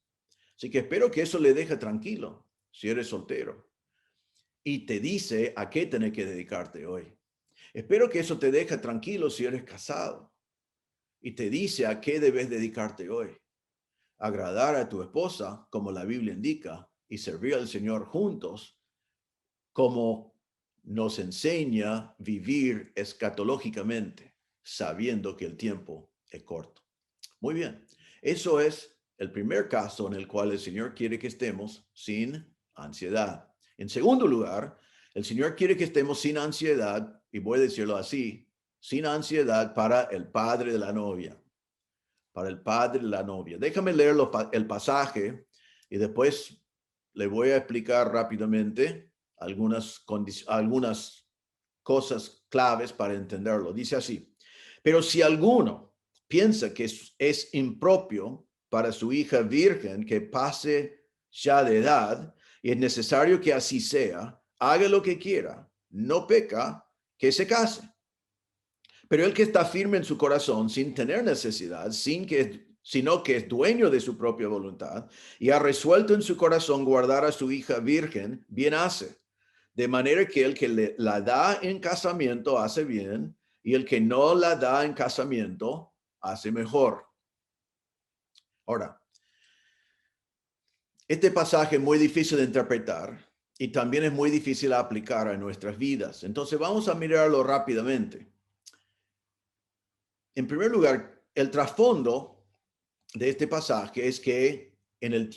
Así que espero que eso le deje tranquilo si eres soltero. Y te dice a qué tenés que dedicarte hoy. Espero que eso te deje tranquilo si eres casado. Y te dice a qué debes dedicarte hoy. Agradar a tu esposa, como la Biblia indica, y servir al Señor juntos, como nos enseña vivir escatológicamente, sabiendo que el tiempo es corto. Muy bien, eso es el primer caso en el cual el Señor quiere que estemos sin ansiedad. En segundo lugar, el Señor quiere que estemos sin ansiedad, y voy a decirlo así, sin ansiedad para el padre de la novia. Para el padre de la novia. Déjame leer el pasaje y después le voy a explicar rápidamente algunas cosas claves para entenderlo. Dice así, pero si alguno piensa que es impropio para su hija virgen que pase ya de edad y es necesario que así sea, haga lo que quiera, no peca, que se case. Pero el que está firme en su corazón sin tener necesidad, sino que es dueño de su propia voluntad y ha resuelto en su corazón guardar a su hija virgen, bien hace. De manera que el que la da en casamiento hace bien y el que no la da en casamiento hace mejor. Ahora, este pasaje es muy difícil de interpretar y también es muy difícil de aplicar a nuestras vidas. Entonces vamos a mirarlo rápidamente. En primer lugar, el trasfondo de este pasaje es que en el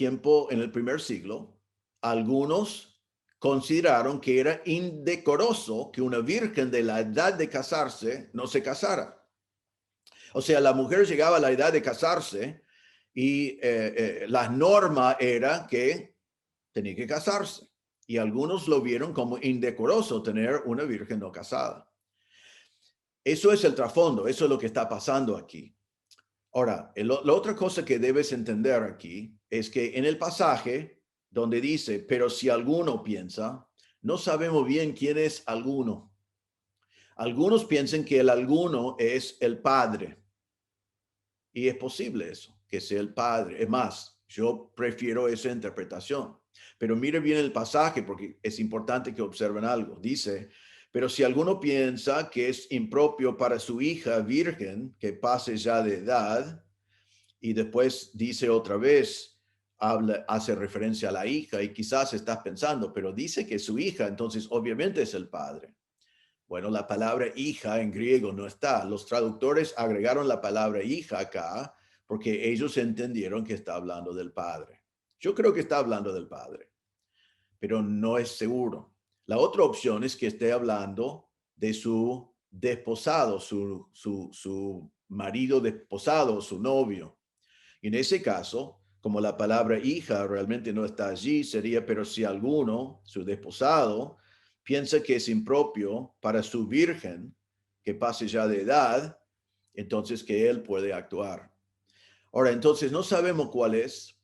primer siglo, algunos consideraron que era indecoroso que una virgen de la edad de casarse no se casara. O sea, la mujer llegaba a la edad de casarse y la norma era que tenía que casarse. Y algunos lo vieron como indecoroso tener una virgen no casada. Eso es el trasfondo, eso es lo que está pasando aquí. Ahora, la otra cosa que debes entender aquí es que en el pasaje donde dice, pero si alguno piensa, no sabemos bien quién es alguno. Algunos piensan que el alguno es el padre. Y es posible eso, que sea el padre. Es más, yo prefiero esa interpretación. Pero mire bien el pasaje porque es importante que observen algo. Dice, pero si alguno piensa que es impropio para su hija virgen que pase ya de edad, y después dice otra vez, hace referencia a la hija y quizás estás pensando, pero dice que es su hija, entonces obviamente es el padre. Bueno, la palabra hija en griego no está. Los traductores agregaron la palabra hija acá porque ellos entendieron que está hablando del padre. Yo creo que está hablando del padre, pero no es seguro. La otra opción es que esté hablando de su desposado, su marido desposado, su novio. Y en ese caso, como la palabra hija realmente no está allí, sería, pero si alguno, su desposado, piensa que es impropio para su virgen, que pase ya de edad, entonces que él puede actuar. Ahora, entonces no sabemos cuál es.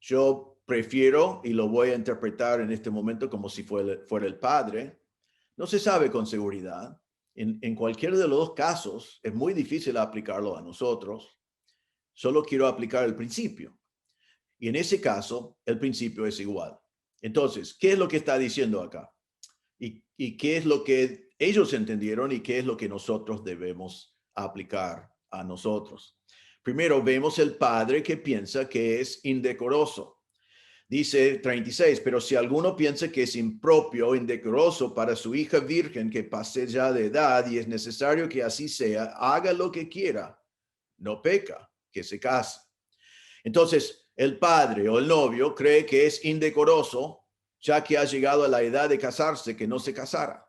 Yo prefiero, y lo voy a interpretar en este momento como si fuera el padre. No se sabe con seguridad. En cualquiera de los dos casos, es muy difícil aplicarlo a nosotros. Solo quiero aplicar el principio. Y en ese caso, el principio es igual. Entonces, ¿qué es lo que está diciendo acá? ¿Y qué es lo que ellos entendieron y qué es lo que nosotros debemos aplicar a nosotros? Primero, vemos el padre que piensa que es indecoroso. Dice 36, pero si alguno piensa que es impropio o indecoroso para su hija virgen que pase ya de edad y es necesario que así sea, haga lo que quiera, no peca, que se case. Entonces, el padre o el novio cree que es indecoroso, ya que ha llegado a la edad de casarse, que no se casara.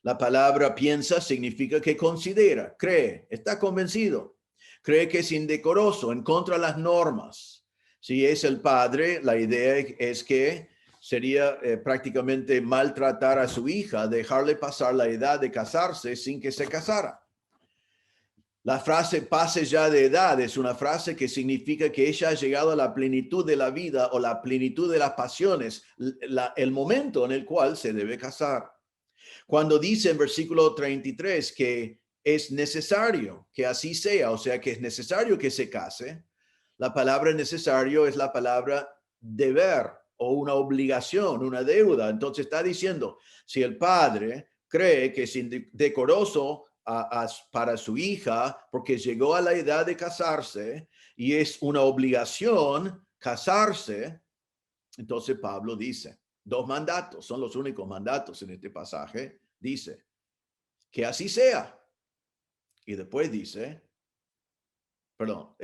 La palabra piensa significa que considera, cree, está convencido, cree que es indecoroso, en contra de las normas. Si es el padre, la idea es que sería prácticamente maltratar a su hija, dejarle pasar la edad de casarse sin que se casara. La frase pase ya de edad es una frase que significa que ella ha llegado a la plenitud de la vida o la plenitud de las pasiones, el momento en el cual se debe casar. Cuando dice en versículo 33 que es necesario que así sea, o sea que es necesario que se case, la palabra necesario es la palabra deber o una obligación, una deuda. Entonces está diciendo, si el padre cree que es indecoroso para su hija porque llegó a la edad de casarse y es una obligación casarse, entonces Pablo dice, dos mandatos, son los únicos mandatos en este pasaje, dice, que así sea. Y después dice, perdón,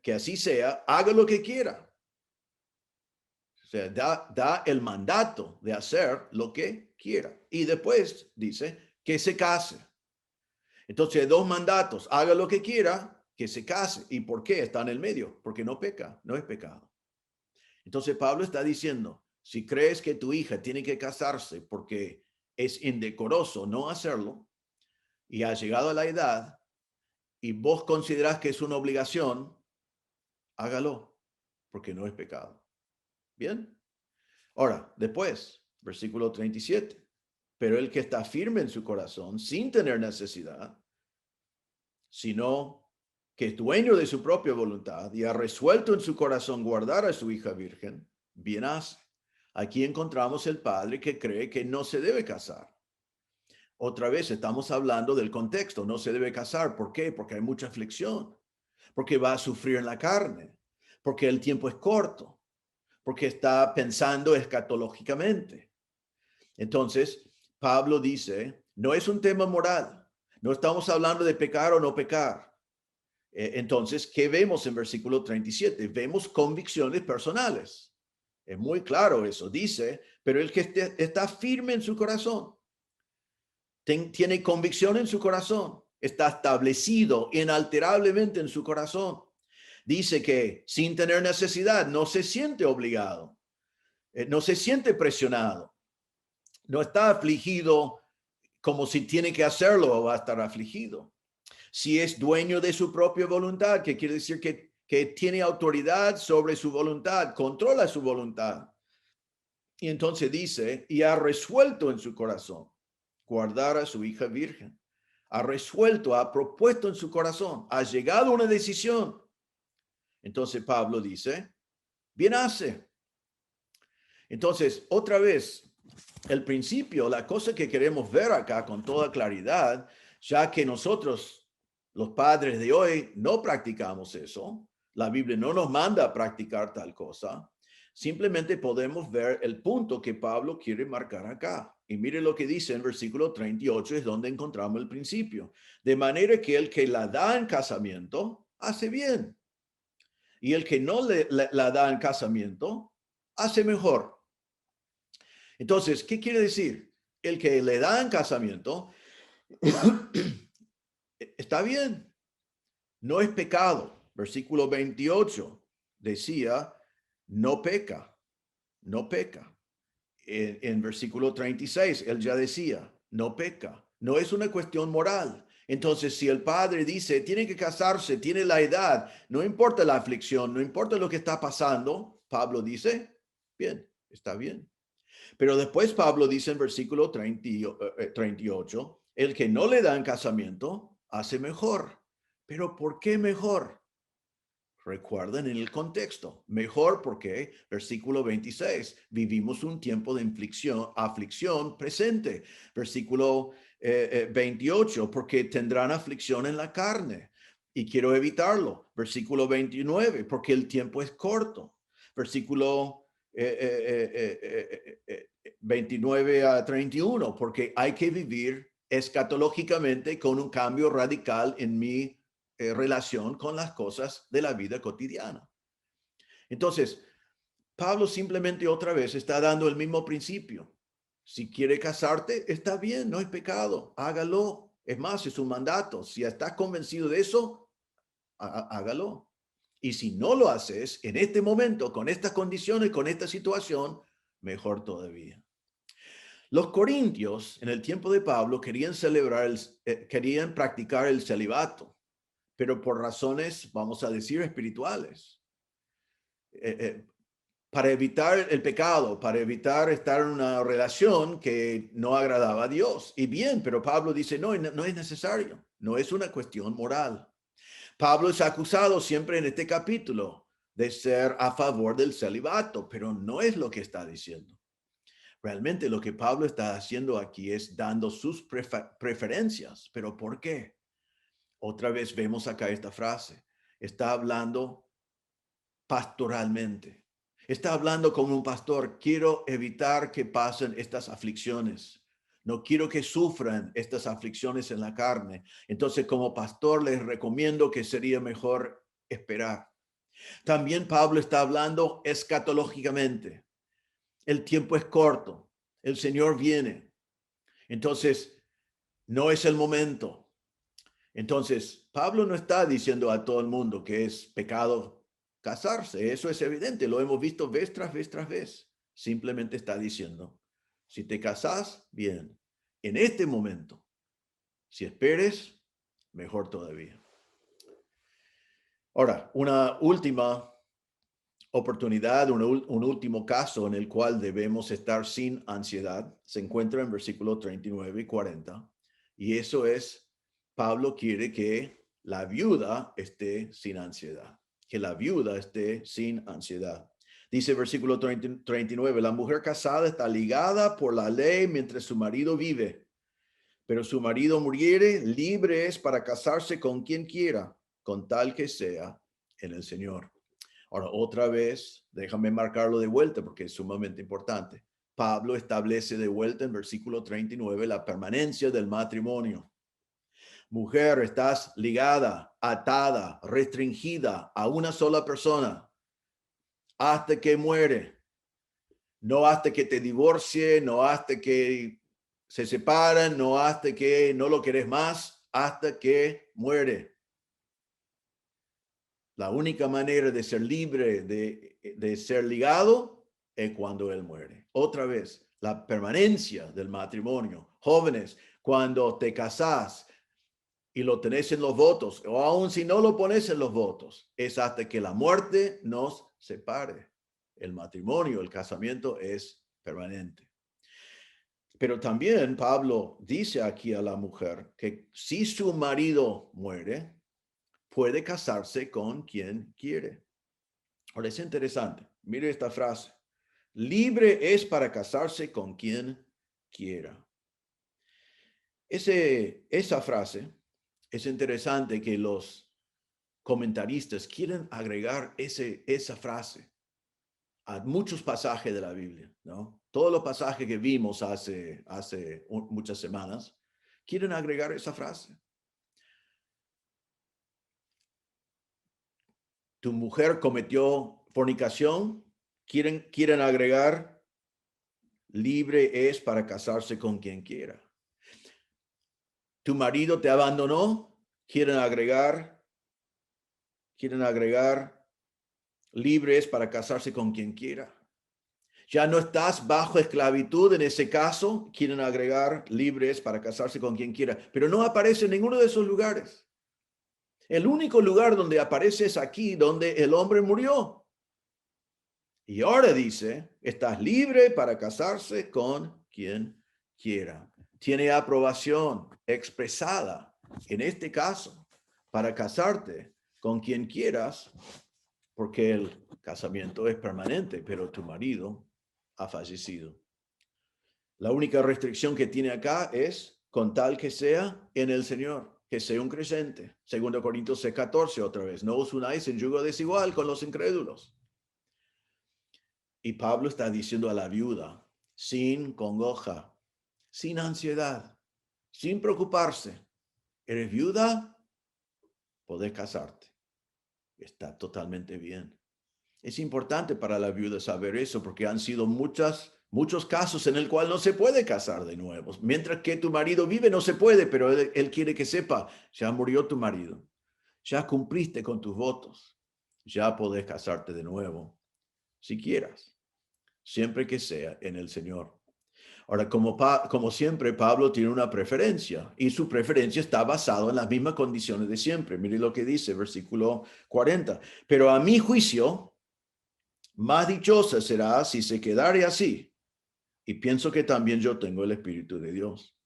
que así sea, haga lo que quiera. O sea, da el mandato de hacer lo que quiera. Y después dice que se case. Entonces, dos mandatos, haga lo que quiera, que se case. ¿Y por qué está en el medio? Porque no peca, no es pecado. Entonces, Pablo está diciendo, si crees que tu hija tiene que casarse porque es indecoroso no hacerlo y ha llegado a la edad y vos considerás que es una obligación, hágalo, porque no es pecado. ¿Bien? Ahora, después, versículo 37. Pero el que está firme en su corazón, sin tener necesidad, sino que es dueño de su propia voluntad y ha resuelto en su corazón guardar a su hija virgen, bien hace. Aquí encontramos el padre que cree que no se debe casar. Otra vez estamos hablando del contexto, no se debe casar. ¿Por qué? Porque hay mucha aflicción, porque va a sufrir en la carne, porque el tiempo es corto, porque está pensando escatológicamente. Entonces, Pablo dice, no es un tema moral, no estamos hablando de pecar o no pecar. Entonces, ¿qué vemos en versículo 37? Vemos convicciones personales. Es muy claro eso. Dice, pero el que está firme en su corazón, tiene convicción en su corazón, está establecido inalterablemente en su corazón. Dice que sin tener necesidad no se siente obligado, no se siente presionado, no está afligido como si tiene que hacerlo o va a estar afligido. Si es dueño de su propia voluntad, que quiere decir que tiene autoridad sobre su voluntad, controla su voluntad. Y entonces dice, y ha resuelto en su corazón guardar a su hija virgen. Ha resuelto, ha propuesto en su corazón, ha llegado a una decisión. Entonces Pablo dice, bien hace. Entonces, otra vez, el principio, la cosa que queremos ver acá con toda claridad, ya que nosotros, los padres de hoy, no practicamos eso, la Biblia no nos manda a practicar tal cosa, simplemente podemos ver el punto que Pablo quiere marcar acá. Y mire lo que dice en versículo 38, es donde encontramos el principio. De manera que el que la da en casamiento, hace bien. Y el que no la da en casamiento, hace mejor. Entonces, ¿qué quiere decir? El que le da en casamiento está bien, no es pecado. Versículo 28 decía, no peca, no peca. En versículo 36, él ya decía, no peca, no es una cuestión moral. Entonces, si el padre dice, tiene que casarse, tiene la edad, no importa la aflicción, no importa lo que está pasando, Pablo dice, bien, está bien. Pero después Pablo dice en versículo 38, el que no le da en casamiento hace mejor. Pero ¿por qué mejor? Recuerden en el contexto. Mejor porque, versículo 26, vivimos un tiempo de aflicción presente. Versículo 28, porque tendrán aflicción en la carne. Y quiero evitarlo. Versículo 29, porque el tiempo es corto. Versículo 29 a 31, porque hay que vivir escatológicamente con un cambio radical en mi relación con las cosas de la vida cotidiana. Entonces, Pablo simplemente otra vez está dando el mismo principio. Si quiere casarte, está bien, no es pecado, hágalo. Es más, es un mandato. Si estás convencido de eso, hágalo. Y si no lo haces en este momento, con estas condiciones, con esta situación, mejor todavía. Los corintios en el tiempo de Pablo querían practicar el celibato, pero por razones, vamos a decir, espirituales, eh, eh, para evitar el pecado, para evitar estar en una relación que no agradaba a Dios. Y bien, pero Pablo dice, no, no es necesario, no es una cuestión moral. Pablo es acusado siempre en este capítulo de ser a favor del celibato, pero no es lo que está diciendo. Realmente lo que Pablo está haciendo aquí es dando sus preferencias. ¿Pero por qué? Otra vez vemos acá esta frase. Está hablando pastoralmente. Está hablando como un pastor. Quiero evitar que pasen estas aflicciones. No quiero que sufran estas aflicciones en la carne. Entonces, como pastor, les recomiendo que sería mejor esperar. También Pablo está hablando escatológicamente. El tiempo es corto. El Señor viene. Entonces, no es el momento. Entonces, Pablo no está diciendo a todo el mundo que es pecado casarse. Eso es evidente. Lo hemos visto vez tras vez tras vez. Simplemente está diciendo, si te casas, bien. En este momento, si esperes, mejor todavía. Ahora, una última oportunidad, un último caso en el cual debemos estar sin ansiedad, se encuentra en versículos 39 y 40. Y eso es, Pablo quiere que la viuda esté sin ansiedad, que la viuda esté sin ansiedad. Dice versículo 39, la mujer casada está ligada por la ley mientras su marido vive, pero su marido muriere, libre es para casarse con quien quiera, con tal que sea en el Señor. Ahora, otra vez, déjame marcarlo de vuelta porque es sumamente importante. Pablo establece de vuelta en versículo 39 la permanencia del matrimonio. Mujer, estás ligada, atada, restringida a una sola persona hasta que muere. No hasta que te divorcie, no hasta que se separan, no hasta que no lo querés más, hasta que muere. La única manera de ser libre, de ser ligado, es cuando él muere. Otra vez, la permanencia del matrimonio. Jóvenes, cuando te casás y lo tenés en los votos, o aun si no lo pones en los votos, es hasta que la muerte nos separe. El matrimonio, el casamiento es permanente. Pero también Pablo dice aquí a la mujer que si su marido muere, puede casarse con quien quiere. Ahora es interesante. Mire esta frase. Libre es para casarse con quien quiera. Esa frase es interesante que los comentaristas quieren agregar esa frase a muchos pasajes de la Biblia, ¿no? Todos los pasajes que vimos hace muchas semanas quieren agregar esa frase. Tu mujer cometió fornicación, quieren agregar, libre es para casarse con quien quiera. Tu marido te abandonó, quieren agregar, libre es para casarse con quien quiera. Ya no estás bajo esclavitud en ese caso, quieren agregar, libre es para casarse con quien quiera. Pero no aparece en ninguno de esos lugares. El único lugar donde aparece es aquí, donde el hombre murió. Y ahora dice, estás libre para casarse con quien quiera. Tiene aprobación expresada, en este caso, para casarte con quien quieras, porque el casamiento es permanente, pero tu marido ha fallecido. La única restricción que tiene acá es con tal que sea en el Señor, que sea un creyente. 2 Corintios 6:14 otra vez. No os unáis en yugo desigual con los incrédulos. Y Pablo está diciendo a la viuda, sin congoja, sin ansiedad, sin preocuparse. ¿Eres viuda? Podés casarte. Está totalmente bien. Es importante para la viuda saber eso porque han sido muchos casos en el cual no se puede casar de nuevo. Mientras que tu marido vive no se puede, pero él quiere que sepa, ya murió tu marido, ya cumpliste con tus votos, ya podés casarte de nuevo, si quieras, siempre que sea en el Señor. Ahora, como siempre, Pablo tiene una preferencia y su preferencia está basada en las mismas condiciones de siempre. Mire lo que dice, versículo 40. Pero a mi juicio, más dichosa será si se quedare así. Y pienso que también yo tengo el Espíritu de Dios.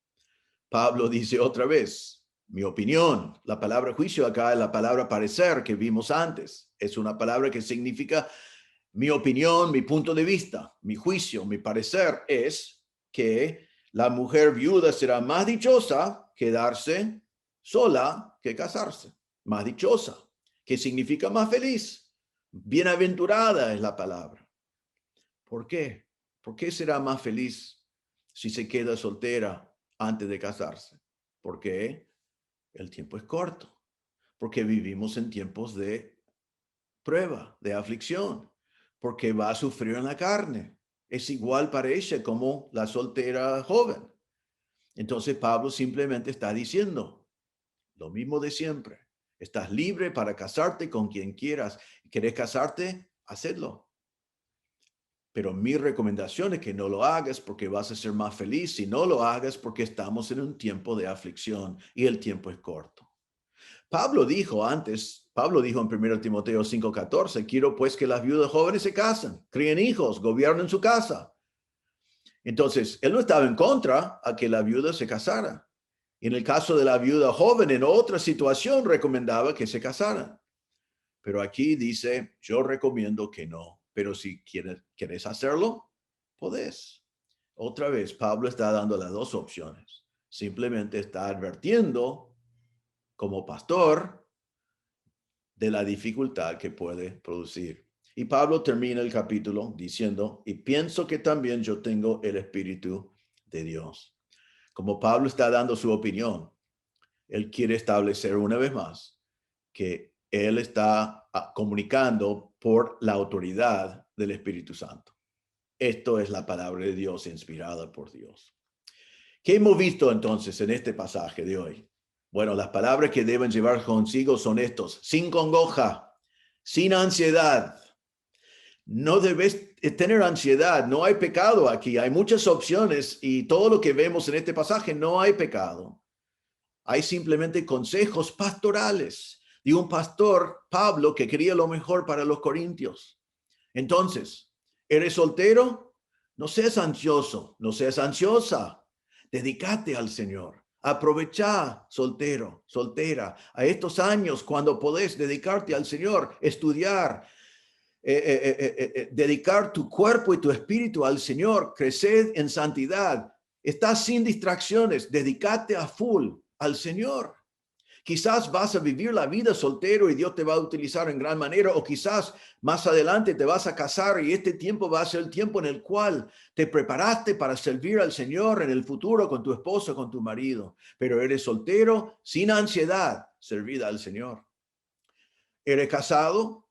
Pablo dice otra vez, mi opinión. La palabra juicio acá es la palabra parecer que vimos antes. Es una palabra que significa mi opinión, mi punto de vista, mi juicio, mi parecer es que la mujer viuda será más dichosa quedarse sola que casarse. Más dichosa, que significa más feliz. Bienaventurada es la palabra. ¿Por qué? ¿Por qué será más feliz si se queda soltera antes de casarse? Porque el tiempo es corto. Porque vivimos en tiempos de prueba, de aflicción. Porque va a sufrir en la carne. Es igual para ella como la soltera joven. Entonces Pablo simplemente está diciendo lo mismo de siempre. Estás libre para casarte con quien quieras. ¿Querés casarte? Hacedlo. Pero mi recomendación es que no lo hagas porque vas a ser más feliz. Si no lo hagas porque estamos en un tiempo de aflicción y el tiempo es corto. Pablo dijo en 1 Timoteo 5:14, quiero pues que las viudas jóvenes se casen, críen hijos, gobiernen su casa. Entonces, él no estaba en contra a que la viuda se casara. En el caso de la viuda joven, en otra situación, recomendaba que se casaran. Pero aquí dice, yo recomiendo que no. Pero si quieres hacerlo, podés. Otra vez, Pablo está dando las dos opciones. Simplemente está advirtiendo como pastor de la dificultad que puede producir. Y Pablo termina el capítulo diciendo, y pienso que también yo tengo el Espíritu de Dios. Como Pablo está dando su opinión, Él quiere establecer una vez más que Él está comunicando por la autoridad del Espíritu Santo. Esto es la palabra de Dios inspirada por Dios. ¿Qué hemos visto entonces en este pasaje de hoy? Bueno, las palabras que deben llevar consigo son estos: sin congoja, sin ansiedad. No debes tener ansiedad, no hay pecado aquí, hay muchas opciones y todo lo que vemos en este pasaje no hay pecado. Hay simplemente consejos pastorales de un pastor, Pablo, que quería lo mejor para los corintios. Entonces, ¿eres soltero? No seas ansioso, no seas ansiosa. Dedícate al Señor. Aprovecha, soltero, soltera, a estos años cuando podés dedicarte al Señor, estudiar, dedicar tu cuerpo y tu espíritu al Señor, crecer en santidad. Estás sin distracciones, dedícate a full al Señor. Quizás vas a vivir la vida soltero y Dios te va a utilizar en gran manera, o quizás más adelante te vas a casar y este tiempo va a ser el tiempo en el cual te preparaste para servir al Señor en el futuro con tu esposa, con tu marido. Pero eres soltero, sin ansiedad, servida al Señor. ¿Eres casado?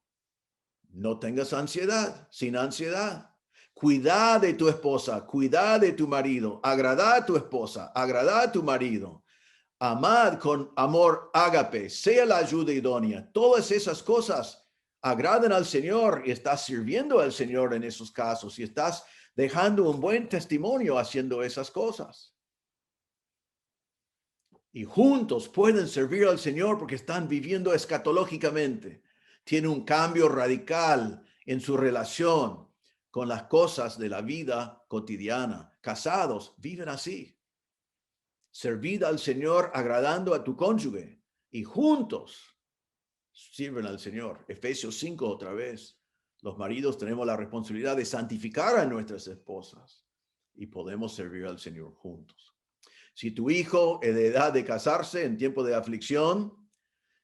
No tengas ansiedad, sin ansiedad. Cuida de tu esposa, cuida de tu marido, agrada a tu esposa, agrada a tu marido. Amad con amor ágape, sea la ayuda idónea. Todas esas cosas agradan al Señor y estás sirviendo al Señor en esos casos y estás dejando un buen testimonio haciendo esas cosas. Y juntos pueden servir al Señor porque están viviendo escatológicamente. Tiene un cambio radical en su relación con las cosas de la vida cotidiana. Casados, viven así. Servid al Señor agradando a tu cónyuge y juntos sirven al Señor. Efesios 5 otra vez. Los maridos tenemos la responsabilidad de santificar a nuestras esposas y podemos servir al Señor juntos. Si tu hijo es de edad de casarse en tiempo de aflicción,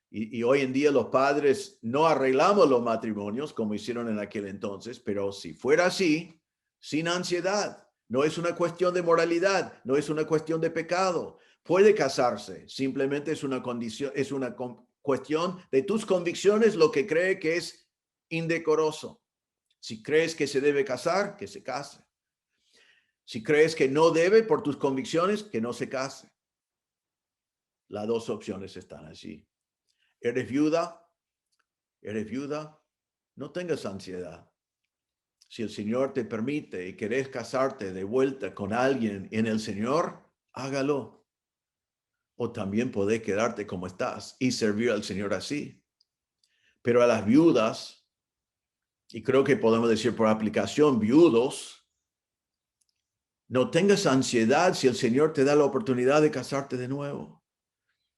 y hoy en día los padres no arreglamos los matrimonios como hicieron en aquel entonces, pero si fuera así, sin ansiedad, no es una cuestión de moralidad, no es una cuestión de pecado. Puede casarse, simplemente es una condición, es una cuestión de tus convicciones, lo que cree que es indecoroso. Si crees que se debe casar, que se case. Si crees que no debe por tus convicciones, que no se case. Las dos opciones están allí. ¿Eres viuda? ¿Eres viuda? No tengas ansiedad. Si el Señor te permite y querés casarte de vuelta con alguien en el Señor, hágalo. O también podés quedarte como estás y servir al Señor así. Pero a las viudas, y creo que podemos decir por aplicación, viudos, no tengas ansiedad si el Señor te da la oportunidad de casarte de nuevo.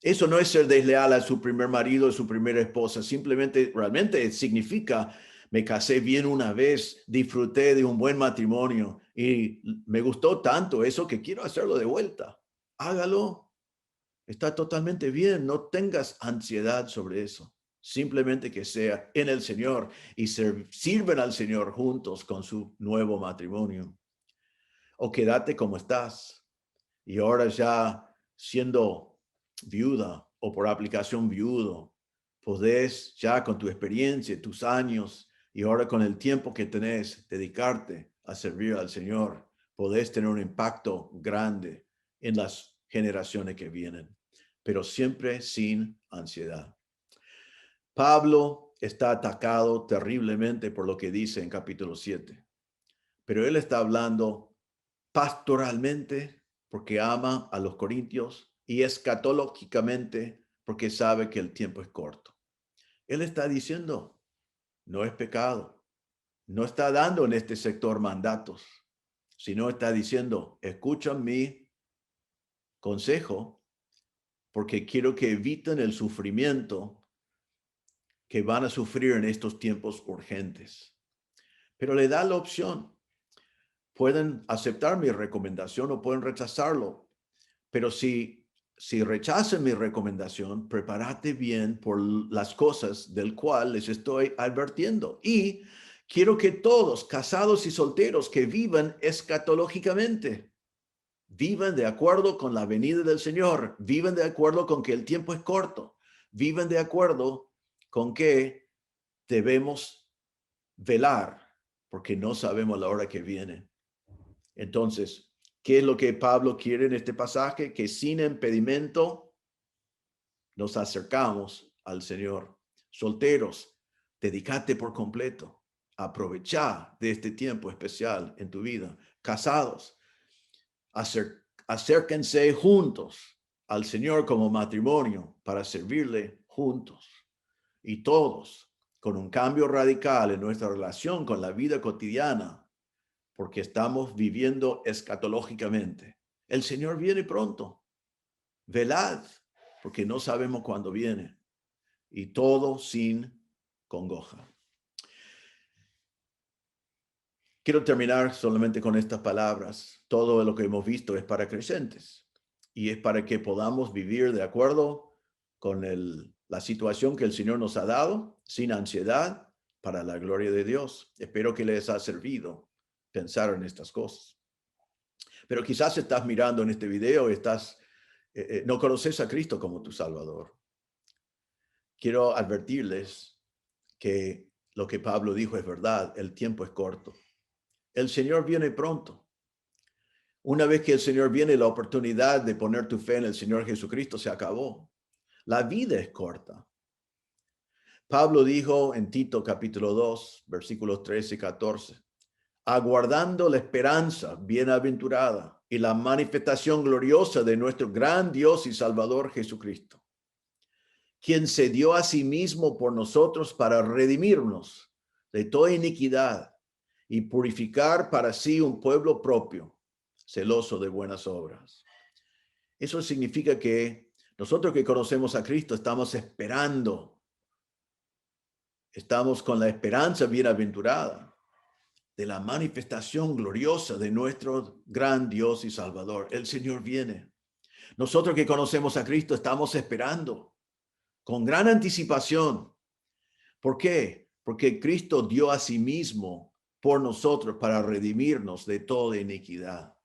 Eso no es ser desleal a su primer marido o su primera esposa. Simplemente, realmente significa, me casé bien una vez, disfruté de un buen matrimonio y me gustó tanto eso que quiero hacerlo de vuelta. Hágalo. Está totalmente bien. No tengas ansiedad sobre eso. Simplemente que sea en el Señor y sirven al Señor juntos con su nuevo matrimonio. O quédate como estás. Y ahora ya siendo viuda o por aplicación viudo, podés ya con tu experiencia, tus años y ahora con el tiempo que tenés, dedicarte a servir al Señor. Podés tener un impacto grande en las generaciones que vienen, pero siempre sin ansiedad. Pablo está atacado terriblemente por lo que dice en capítulo 7, pero él está hablando pastoralmente porque ama a los corintios y escatológicamente porque sabe que el tiempo es corto. Él está diciendo, no es pecado. No está dando en este sector mandatos, sino está diciendo, escuchan mi consejo porque quiero que eviten el sufrimiento que van a sufrir en estos tiempos urgentes. Pero le da la opción. Pueden aceptar mi recomendación o pueden rechazarlo. Pero si rechazan mi recomendación, prepárate bien por las cosas del cual les estoy advirtiendo. Y quiero que todos, casados y solteros, que vivan escatológicamente. Vivan de acuerdo con la venida del Señor. Vivan de acuerdo con que el tiempo es corto. Vivan de acuerdo con que debemos velar porque no sabemos la hora que viene. Entonces, ¿qué es lo que Pablo quiere en este pasaje? Que sin impedimento nos acercamos al Señor. Solteros, dedícate por completo. Aprovecha de este tiempo especial en tu vida. Casados, acérquense juntos al Señor como matrimonio para servirle juntos. Y todos con un cambio radical en nuestra relación con la vida cotidiana, porque estamos viviendo escatológicamente. El Señor viene pronto. Velad, porque no sabemos cuándo viene. Y todo sin congoja. Quiero terminar solamente con estas palabras. Todo lo que hemos visto es para creyentes y es para que podamos vivir de acuerdo con la situación que el Señor nos ha dado, sin ansiedad, para la gloria de Dios. Espero que les ha servido pensar en estas cosas. Pero quizás estás mirando en este video y no conoces a Cristo como tu Salvador. Quiero advertirles que lo que Pablo dijo es verdad, el tiempo es corto. El Señor viene pronto. Una vez que el Señor viene, la oportunidad de poner tu fe en el Señor Jesucristo se acabó. La vida es corta. Pablo dijo en Tito capítulo 2, versículos 13 y 14, aguardando la esperanza bienaventurada y la manifestación gloriosa de nuestro gran Dios y Salvador Jesucristo, quien se dio a sí mismo por nosotros para redimirnos de toda iniquidad y purificar para sí un pueblo propio, celoso de buenas obras. Eso significa que nosotros que conocemos a Cristo estamos con la esperanza bienaventurada de la manifestación gloriosa de nuestro gran Dios y Salvador. El Señor viene. Nosotros que conocemos a Cristo estamos esperando con gran anticipación. ¿Por qué? Porque Cristo dio a sí mismo por nosotros para redimirnos de toda iniquidad.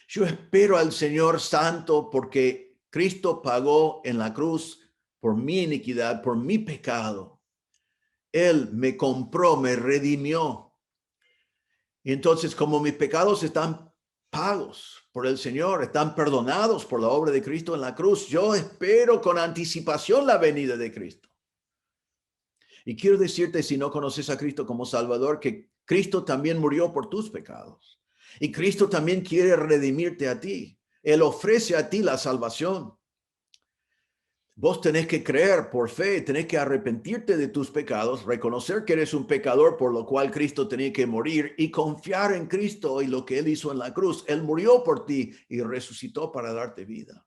Yo espero al Señor Santo porque Cristo pagó en la cruz por mi iniquidad, por mi pecado. Él me compró, me redimió. Y entonces, como mis pecados están pagos por el Señor, están perdonados por la obra de Cristo en la cruz, yo espero con anticipación la venida de Cristo. Y quiero decirte, si no conoces a Cristo como Salvador, que Cristo también murió por tus pecados. Y Cristo también quiere redimirte a ti. Él ofrece a ti la salvación. Vos tenés que creer por fe, tenés que arrepentirte de tus pecados, reconocer que eres un pecador por lo cual Cristo tenía que morir y confiar en Cristo y lo que Él hizo en la cruz. Él murió por ti y resucitó para darte vida.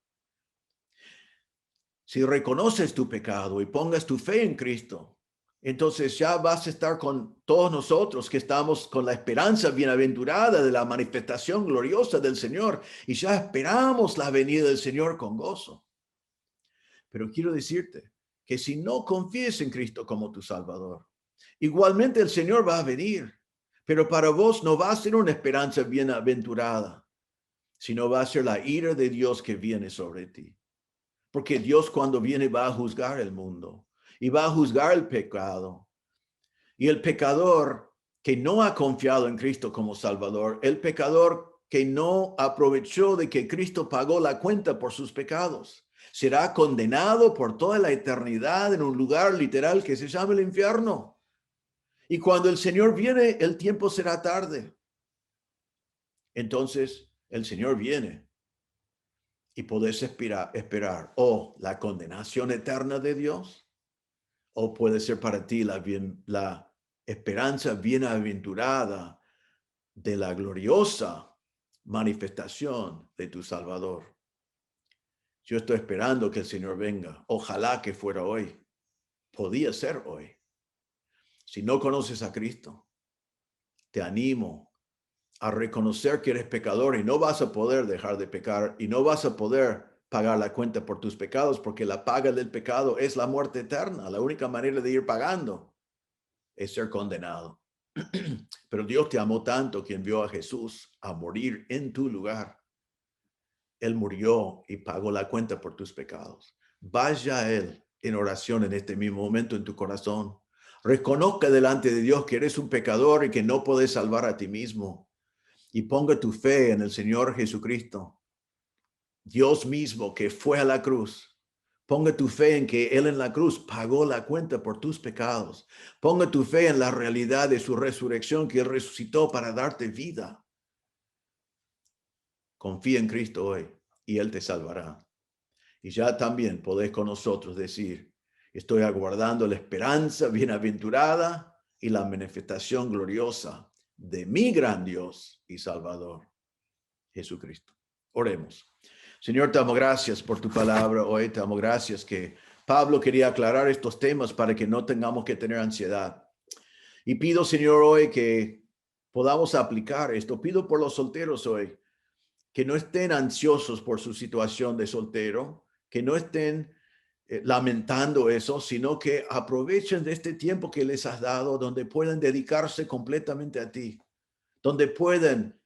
Si reconoces tu pecado y pongas tu fe en Cristo, entonces ya vas a estar con todos nosotros que estamos con la esperanza bienaventurada de la manifestación gloriosa del Señor y ya esperamos la venida del Señor con gozo. Pero quiero decirte que si no confíes en Cristo como tu Salvador, igualmente el Señor va a venir, pero para vos no va a ser una esperanza bienaventurada, sino va a ser la ira de Dios que viene sobre ti. Porque Dios cuando viene va a juzgar el mundo y va a juzgar el pecado. Y el pecador que no ha confiado en Cristo como Salvador, el pecador que no aprovechó de que Cristo pagó la cuenta por sus pecados, será condenado por toda la eternidad en un lugar literal que se llama el infierno. Y cuando el Señor viene, el tiempo será tarde. Entonces, el Señor viene y podés esperar o la condenación eterna de Dios, o puede ser para ti la esperanza bienaventurada de la gloriosa manifestación de tu Salvador. Yo estoy esperando que el Señor venga. Ojalá que fuera hoy. Podía ser hoy. Si no conoces a Cristo, te animo a reconocer que eres pecador y no vas a poder dejar de pecar y no vas a poder pagar la cuenta por tus pecados porque la paga del pecado es la muerte eterna. La única manera de ir pagando es ser condenado. Pero Dios te amó tanto que envió a Jesús a morir en tu lugar Él murió y pagó la cuenta por tus pecados. Vaya a Él en oración en este mismo momento en tu corazón. Reconozca delante de Dios que eres un pecador y que no puedes salvar a ti mismo. Y ponga tu fe en el Señor Jesucristo, Dios mismo que fue a la cruz. Ponga tu fe en que Él en la cruz pagó la cuenta por tus pecados. Ponga tu fe en la realidad de su resurrección, que Él resucitó para darte vida. Confía en Cristo hoy y Él te salvará. Y ya también podés con nosotros decir, estoy aguardando la esperanza bienaventurada y la manifestación gloriosa de mi gran Dios y Salvador, Jesucristo. Oremos. Señor, te damos gracias por tu palabra hoy. Te damos gracias que Pablo quería aclarar estos temas para que no tengamos que tener ansiedad. Y pido, Señor, hoy que podamos aplicar esto. Pido por los solteros hoy, que no estén ansiosos por su situación de soltero, que no estén lamentando eso, sino que aprovechen de este tiempo que les has dado, donde pueden dedicarse completamente a ti, donde pueden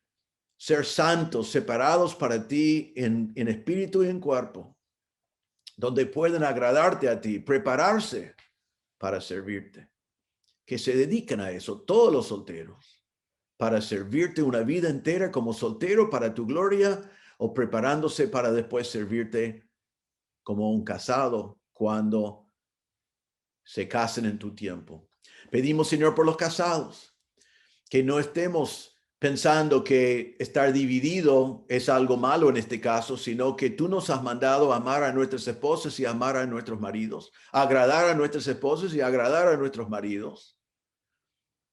ser santos, separados para ti en espíritu y en cuerpo, donde pueden agradarte a ti, prepararse para servirte. Que se dediquen a eso, todos los solteros, para servirte una vida entera como soltero para tu gloria o preparándose para después servirte como un casado cuando se casen en tu tiempo. Pedimos, Señor, por los casados, que no estemos pensando que estar dividido es algo malo en este caso, sino que tú nos has mandado a amar a nuestras esposas y amar a nuestros maridos, agradar a nuestras esposas y agradar a nuestros maridos.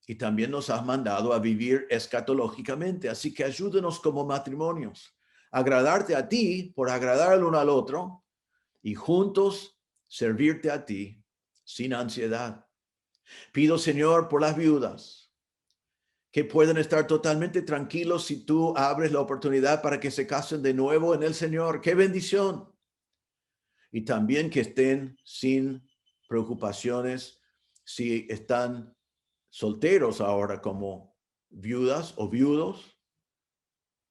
Y también nos has mandado a vivir escatológicamente. Así que ayúdenos como matrimonios, a agradarte a ti por agradar el uno al otro y juntos servirte a ti sin ansiedad. Pido, Señor, por las viudas, que pueden estar totalmente tranquilos si tú abres la oportunidad para que se casen de nuevo en el Señor. ¡Qué bendición! Y también que estén sin preocupaciones si están solteros ahora como viudas o viudos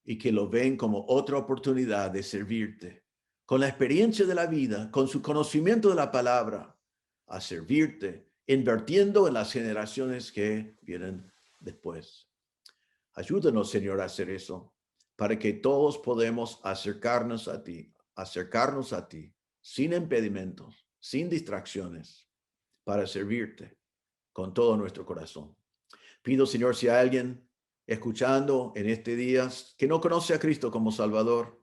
y que lo ven como otra oportunidad de servirte. Con la experiencia de la vida, con su conocimiento de la palabra, a servirte, invirtiendo en las generaciones que vienen después. Ayúdanos, Señor, a hacer eso, para que todos podamos acercarnos a ti, sin impedimentos, sin distracciones, para servirte con todo nuestro corazón. Pido, Señor, si hay alguien escuchando en este día que no conoce a Cristo como Salvador,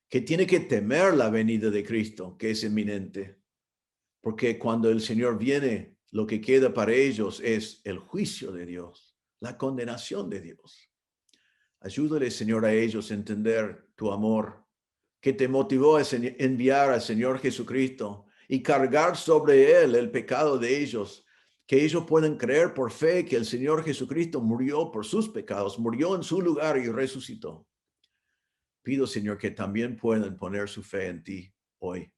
que tiene que temer la venida de Cristo, que es inminente, porque cuando el Señor viene, lo que queda para ellos es el juicio de Dios, la condenación de Dios. Ayúdale, Señor, a ellos a entender tu amor, que te motivó a enviar al Señor Jesucristo y cargar sobre Él el pecado de ellos, que ellos puedan creer por fe que el Señor Jesucristo murió por sus pecados, murió en su lugar y resucitó. Pido, Señor, que también puedan poner su fe en ti hoy,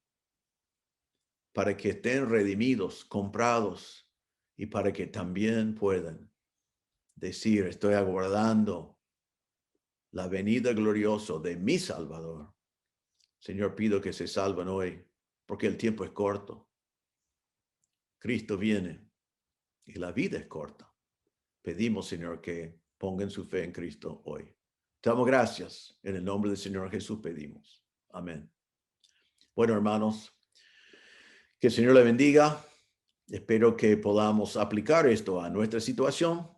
para que estén redimidos, comprados, y para que también puedan decir, estoy aguardando la venida gloriosa de mi Salvador. Señor, pido que se salven hoy, porque el tiempo es corto. Cristo viene y la vida es corta. Pedimos, Señor, que pongan su fe en Cristo hoy. Te damos gracias. En el nombre del Señor Jesús pedimos. Amén. Bueno, hermanos, que el Señor le bendiga. Espero que podamos aplicar esto a nuestra situación.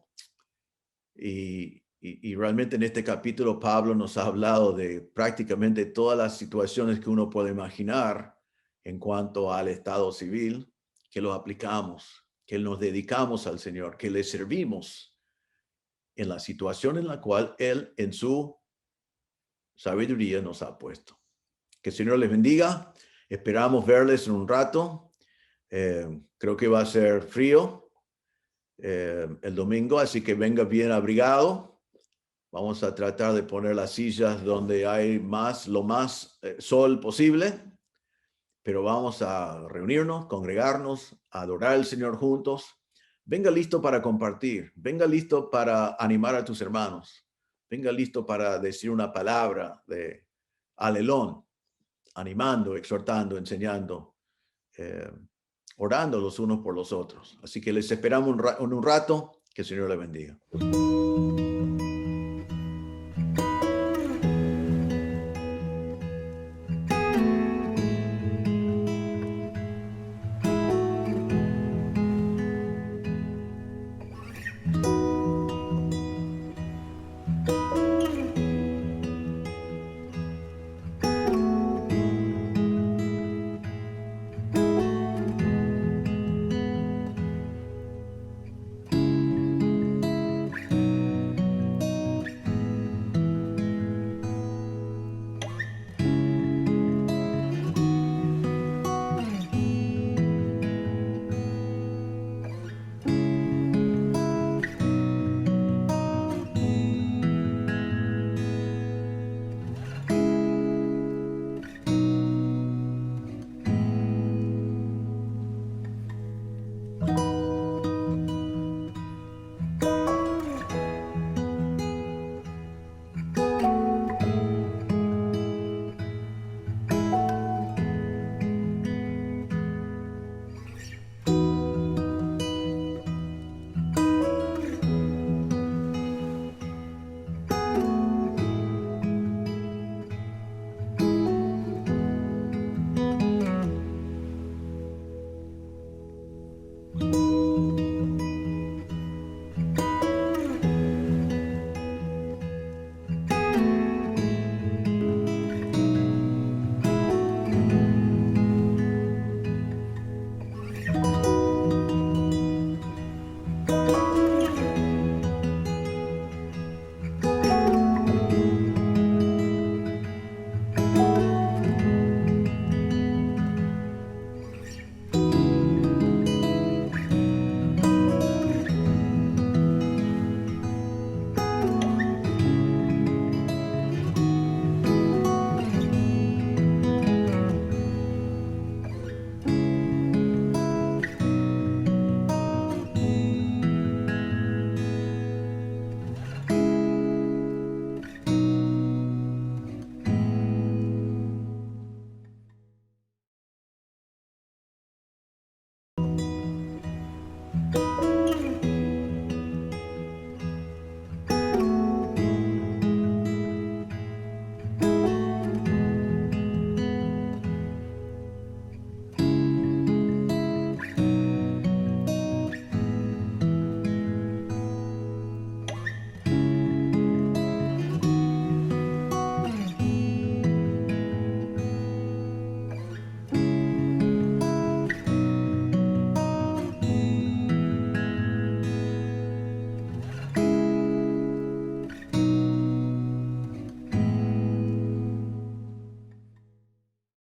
Y realmente en este capítulo Pablo nos ha hablado de prácticamente todas las situaciones que uno puede imaginar en cuanto al estado civil, que lo aplicamos, que nos dedicamos al Señor, que le servimos en la situación en la cual Él en su sabiduría nos ha puesto. Que el Señor les bendiga. Esperamos verles en un rato. Creo que va a ser frío el domingo, así que venga bien abrigado. Vamos a tratar de poner las sillas donde hay lo más sol posible, pero vamos a reunirnos, congregarnos, a adorar al Señor juntos. Venga listo para compartir, venga listo para animar a tus hermanos, venga listo para decir una palabra de alelón, animando, exhortando, enseñando, orando los unos por los otros. Así que les esperamos en un rato. Que el Señor le bendiga.